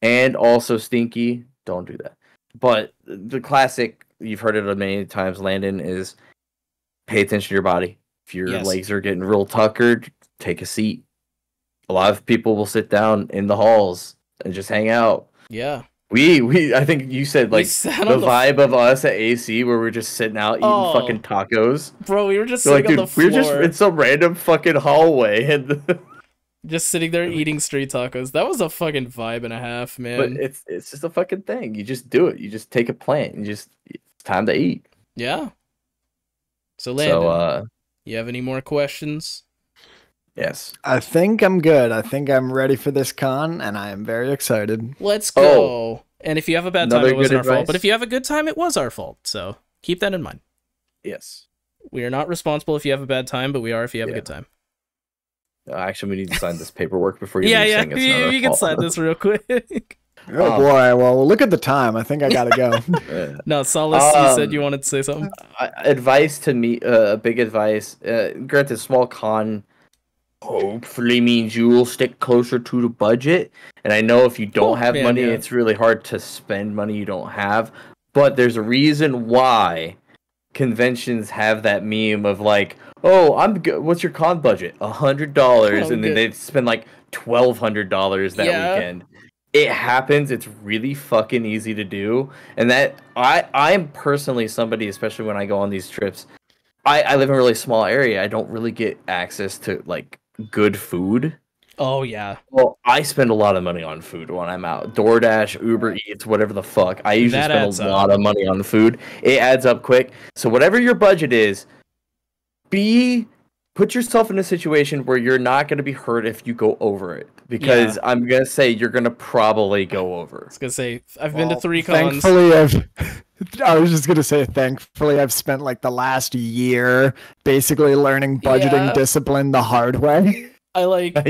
and also stinky. Don't do that. But the classic, you've heard it many times, Landon, is pay attention to your body. If your legs are getting real tuckered, take a seat. A lot of people will sit down in the halls and just hang out. Yeah. I think you said like the vibe of us at AC where we're just sitting out eating fucking tacos. Bro, we were just So, sitting like, on dude, the floor. we were just in some random fucking hallway, and just sitting there eating street tacos. That was a fucking vibe and a half, man. but it's just a fucking thing. You just do it. You just take a plant. It's time to eat. Yeah. So Landon, So you have any more questions? yes. I think I'm good. I think I'm ready for this con, and I am very excited. Let's go. And if you have a bad time, Another it wasn't good our fault. advice. But if you have a good time, it was our fault. So keep that in mind. Yes. We are not responsible if you have a bad time, but we are if you have a good time. Actually, we need to sign this paperwork before you Yeah, leave yeah. saying it's not our You can fault. sign this real quick. Oh boy, well look at the time. I think I gotta go. No, Solace, you said you wanted to say something. Advice to me, big advice. Granted, small con hopefully means you will stick closer to the budget. And I know if you don't have money, it's really hard to spend money you don't have. But there's a reason why conventions have that meme of like, oh, what's your con budget? $100, and then they spend like $1,200 that weekend. It happens. It's really fucking easy to do, and that I'm personally somebody, especially when I go on these trips. I live in a really small area. I don't really get access to like good food. Oh yeah. Well, I spend a lot of money on food when I'm out. DoorDash, Uber Eats, whatever the fuck. I usually spend a lot of money on food. It adds up quick. So whatever your budget is, put yourself in a situation where you're not going to be hurt if you go over it. Because I'm going to say you're going to probably go over. I was going to say, I've been to 3 cons. Thankfully, I was just going to say, thankfully, I've spent like the last year basically learning budgeting discipline the hard way. I like... I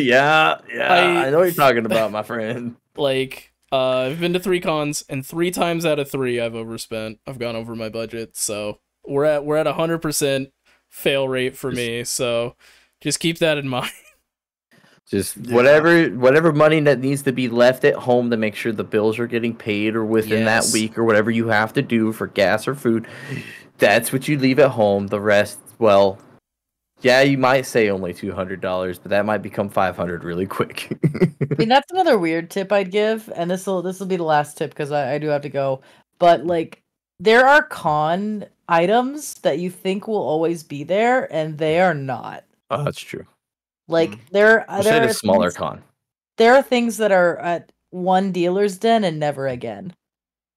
know what you're talking about, my friend. Like, I've been to 3 cons, and 3 times out of 3 I've overspent. I've gone over my budget, so we're at 100% fail rate for me, so just keep that in mind. Just whatever money that needs to be left at home to make sure the bills are getting paid or within that week or whatever you have to do for gas or food, that's what you leave at home. The rest, well, yeah, you might say only $200, but that might become $500 really quick. I mean, that's another weird tip I'd give, and this will be the last tip because I do have to go. But like, there are con items that you think will always be there, and they are not. Oh, that's true. Like there are a smaller con. There are things that are at one dealer's den and never again.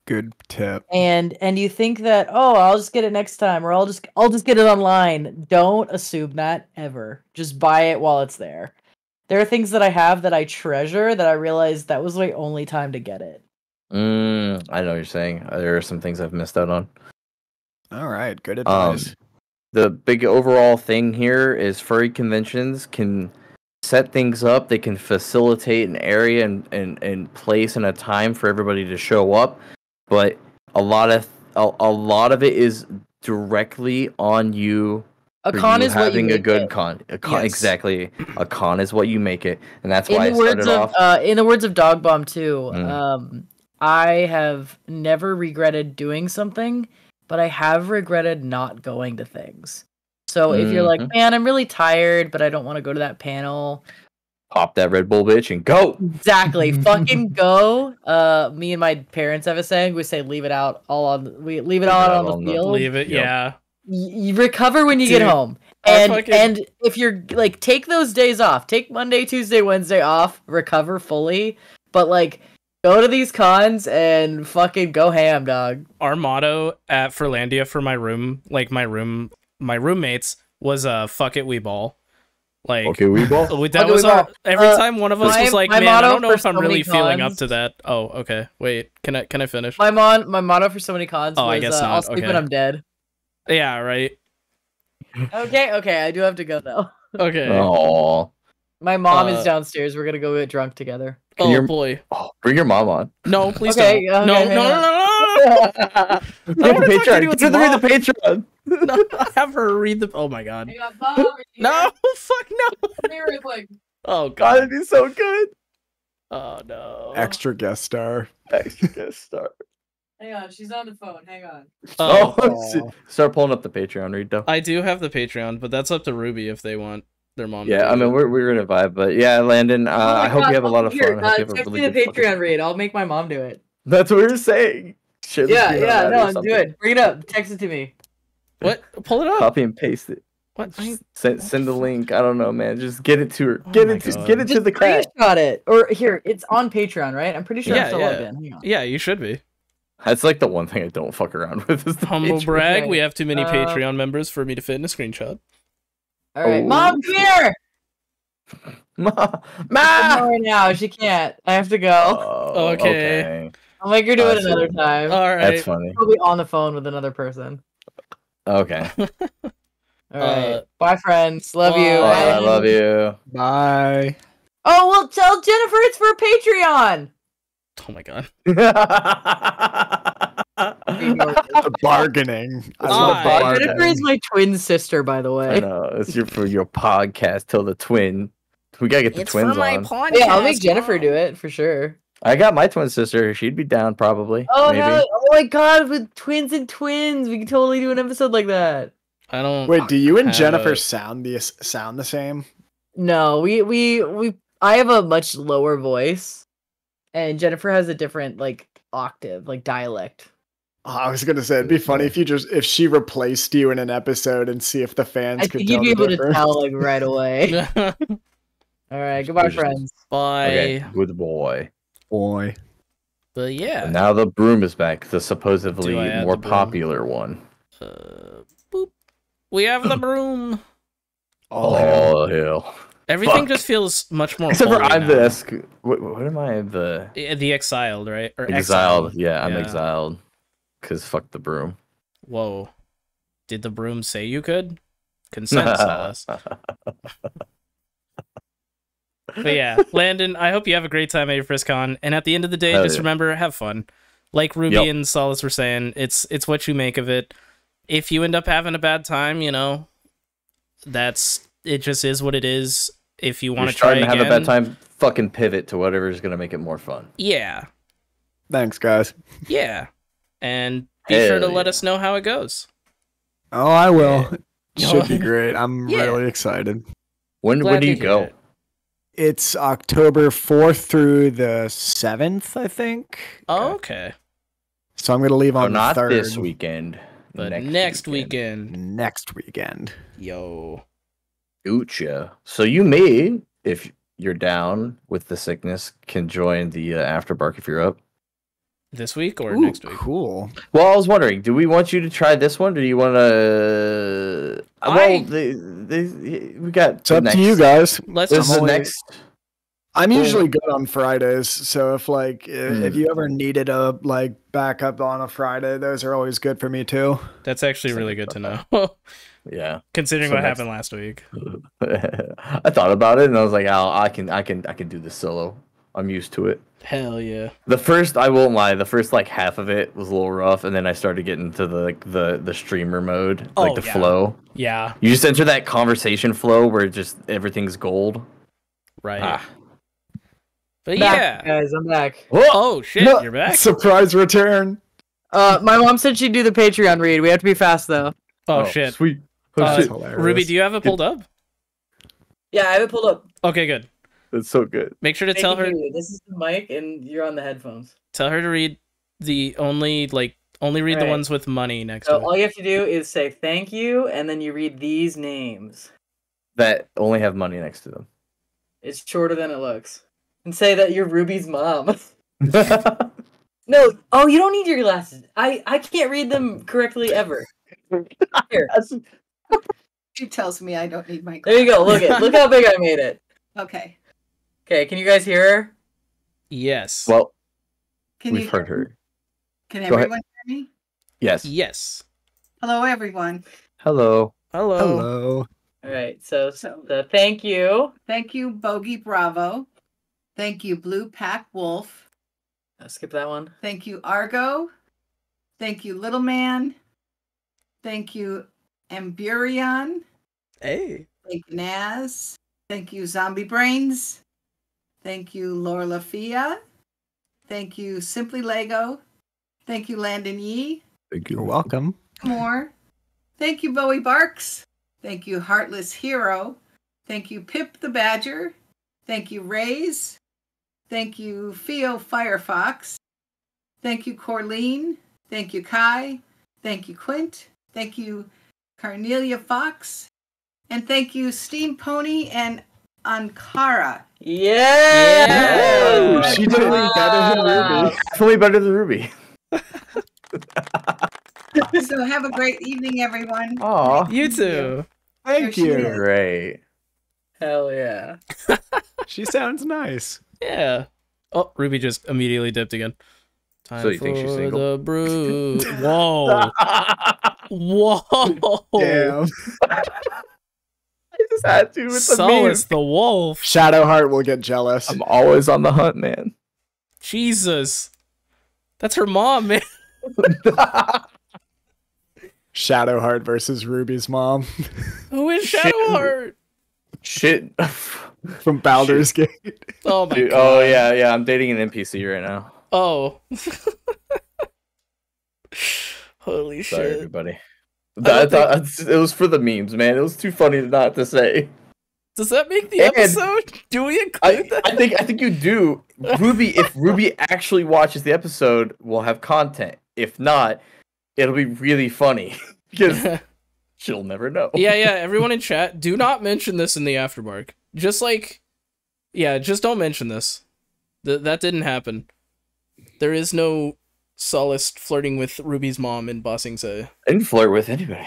Good tip. And you think that, oh, I'll just get it next time, or I'll just get it online. Don't assume that ever. Just buy it while it's there. There are things that I have that I treasure that I realized that was my only time to get it. I know what you're saying. There are some things I've missed out on. All right, good advice. The big overall thing here is furry conventions can set things up. They can facilitate an area and place and a time for everybody to show up. But a lot of it is directly on you. A con is what you make a good it. con. Exactly. A con is what you make it, and that's why I started off. In the words of Dog Bomb 2, I have never regretted doing something, but I have regretted not going to things. So if you're like, man, I'm really tired, but I don't want to go to that panel. Pop that Red Bull bitch and go. Exactly. Fucking go. Me and my parents have a saying. We say leave it out all on the field. Leave it, yeah. You recover when you get home. And if you're like, take those days off. Take Monday, Tuesday, Wednesday off. Recover fully. But like, go to these cons and fucking go ham, dog. Our motto at Furlandia for my roommates was fuck it, we ball. Like, okay, we ball. That was every time one of us was like, man, I don't know if I'm really feeling up to that. Oh, okay. Wait, can I finish? My motto for so many cons was, I guess not. I'll sleep when I'm dead. Yeah, right. Okay, I do have to go though. Okay. Oh. My mom is downstairs. We're gonna go get drunk together. Boy. Oh, bring your mom on. No, please don't. No. The Patreon. No, have her read the. Oh my god. No, fuck no. Come here real quick. Oh god, that'd be so good. Oh no. Extra guest star. Hang on, she's on the phone. Hang on. Oh, start pulling up the Patreon, Rito. I do have the Patreon, but that's up to Ruby if they want their mom. Yeah, I mean we're gonna vibe, but yeah, Landon, I hope you have a lot of fun. Text me the Patreon read. I'll make my mom do it. That's what we were saying. No, do it. Bring it up. Text it to me. What? Pull it up. Copy and paste it. What? Send the link. I don't know, man. Just get it to her. Get it to the cat. Screenshot it. Or here, it's on Patreon, right? I'm pretty sure I'm still logged in. Hang on. Yeah, you should be. That's like the one thing I don't fuck around with. Is the humble Patreon. brag. We have too many Patreon members for me to fit in a screenshot. All right, Mom, come here. Ma. Right now, she can't. I have to go. Okay. I'll make her do it Awesome. another time. All right. That's funny. We'll be on the phone with another person. Okay. All right. Bye, friends. Love you. Bye. I love you. Bye. Oh, well, tell Jennifer it's for Patreon. Oh my god. The bargaining. I love the Bye. Jennifer bargaining. is my twin sister, by the I way. know. It's for your podcast. Tell the twin. We gotta get the twins on. podcast. Yeah, I'll make Jennifer do it for sure. I got my twin sister. She'd be down probably. Oh, maybe. hell, oh my god, with twins and twins, we could totally do an episode like that. I don't. Wait, do you and have Jennifer a- sound the same? No, I have a much lower voice, and Jennifer has a different like octave, like dialect. Oh, I was gonna say it'd be funny if she replaced you in an episode and see if the fans I could think tell you'd be the able to difference. tell like right away. All right, goodbye, friends. Bye. Okay, good boy. Boy. But yeah. And now the broom is back. The supposedly Do I add more the broom? popular one. Boop. We have the broom. Oh hell! Everything Fuck. just feels much more. Except for holy I'm now. the what am I? The exiled, right? Or Exiled. Yeah, I'm Yeah. exiled. Cause fuck the broom. Whoa. Did the broom say you could? Consent, Silas. But yeah, Landon, I hope you have a great time at your FriskCon. And at the end of the day, Hell just yeah. remember, have fun. Like Ruby Yep. and Solace were saying, it's what you make of it. If you end up having a bad time, you know, it just is what it is. If you want You're to try starting to again, have a bad time. Fucking pivot to whatever's gonna make it more fun. yeah, Thanks, guys. yeah. And be Hell sure to let yeah. us know how it goes. Oh, I will. Yeah. Should be great. I'm Yeah. really excited. When Glad do to you hear go? it. It's October 4th through the 7th, I think. Oh, okay. So I'm gonna leave Oh, on not the 3rd. this weekend. But next weekend. Next weekend. Yo. Ucha. So you may, if you're down with the sickness, can join the afterbark if you're up. This week or Ooh, next week? cool. Well, I was wondering, do we want you to try this one, or do you want to? I- We got. It's up to you guys. Let's This is just the only- next. I'm Cool. usually good on Fridays, so if if Hmm. you ever needed a backup on a Friday, those are always good for me too. That's actually really good to know. Yeah, Considering So what next- happened last week. I thought about it and I was like, I can do this solo. I'm used to it. Hell yeah. I won't lie, the first like half of it was a little rough, and then I started getting to the streamer mode, like Oh, the yeah. flow. Yeah, You just enter that conversation flow where just everything's gold. right. Ah. But Back, yeah. guys, I'm back. Oh shit, No, you're back. Surprise return. My mom said she'd do the Patreon read. We have to be fast though. Oh shit. Sweet. Oh, Uh, shit. hilarious. Ruby, do you have it pulled up? Yeah, I have it pulled up. Okay, good. That's so good. Make sure to Thank tell you, her Haley. This is the mic, and you're on the headphones. to read the only read the Alright. ones with money next So to all it. you have to do is say thank you, and then you read these names. That only have money next to them. It's shorter than it looks. And say that you're Ruby's mom. No, oh, you don't need your glasses. I can't read them correctly ever. Here, She tells me I don't need my there you go. Look how big I made it. Okay. Okay, can you guys hear her? Yes. Well, Can we've you heard her. Can Go ahead. everyone hear me? Yes. Yes. Hello everyone. Hello. Hello. Hello. All right, so the thank you. Thank you, Bogey Bravo. Thank you, Blue Pack Wolf. Skip that one. Thank you, Argo. Thank you, Little Man. Thank you, Amburion. Hey. Thank you, Naz. Thank you, Zombie Brains. Thank you, Laura Lafia. Thank you, Simply Lego. Thank you, Landon Yee. You're welcome. More. Thank you, Bowie Barks. Thank you, Heartless Hero. Thank you, Pip the Badger. Thank you, Rays. Thank you, Theo Firefox. Thank you, Corleen. Thank you, Kai. Thank you, Quint. Thank you, Carnelia Fox. And thank you, Steam Pony and Ankara. Yeah. Ooh, she did it better than Ruby. Definitely better than Ruby. So have a great evening, everyone. Aw. You too. Thank Here she you. is. Great. Hell yeah. She sounds nice. Yeah. Oh, Ruby just immediately dipped again. Time So you think she's for single? the brew. Whoa. Whoa. Damn. I just had to with the Solace meme. the wolf. Shadowheart will get jealous. I'm always on the hunt, man. Jesus. That's her mom, man. Shadowheart versus Ruby's mom Who is Shit. Shadowheart? Shit. from Baldur's Gate. Oh my Dude, god. oh yeah, I'm dating an NPC right now. Oh. Holy Sorry, shit. everybody. I I don't thought it was for the memes, man. It was too funny not to say. Does that make the And- episode? Do we include that? I think you do. Ruby, if Ruby actually watches the episode, we'll have content. If not, it'll be really funny because she'll never know. Yeah, everyone in chat, do not mention this in the aftermark. Just just don't mention this. That didn't happen. There is no Solace flirting with Ruby's mom in Bossing Say. I didn't flirt with anybody.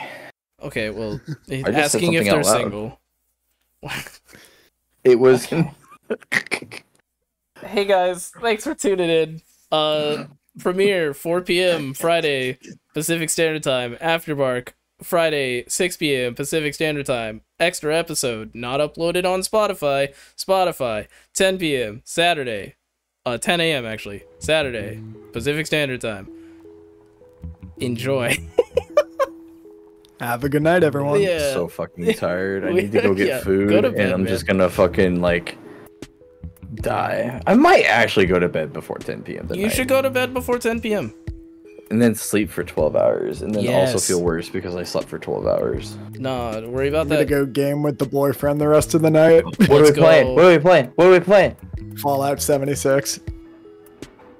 Okay, well, just said asking if something they're out loud. single. It was. Hey guys, thanks for tuning in. Premiere 4 p.m. Friday Pacific Standard Time. Aftermark Friday 6 p.m. Pacific Standard Time. Extra episode not uploaded on Spotify 10 p.m. Saturday. 10 a.m. actually. Saturday Pacific Standard Time. Enjoy. Have a good night, everyone. Yeah. I'm so fucking tired. I need to go get Yeah, food, go to bed, and I'm man. just gonna fucking die. I might actually go to bed before 10 p.m. You tonight. should go to bed before 10 p.m. And then sleep for 12 hours, and then also Yes. feel worse because I slept for 12 hours. Nah, don't worry about I'm gonna that. go game with the boyfriend the rest of the night. What are Let's we playing? go. What are we playing? What are we playing? Fallout 76.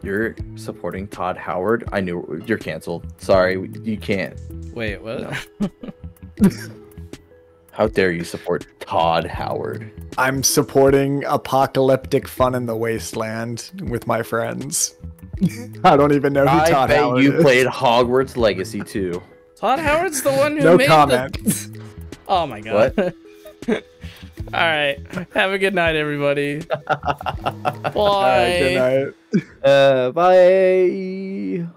You're supporting Todd Howard? I knew you're canceled. Sorry, you can't. Wait, what? No. How dare you support Todd Howard? I'm supporting apocalyptic fun in the wasteland with my friends. I don't even know who I Todd bet Howard you is. played Hogwarts Legacy too. Todd Howard's the one who No made comment. Oh my god. What? All right. Have a good night, everybody. Bye. All right, good night. Bye.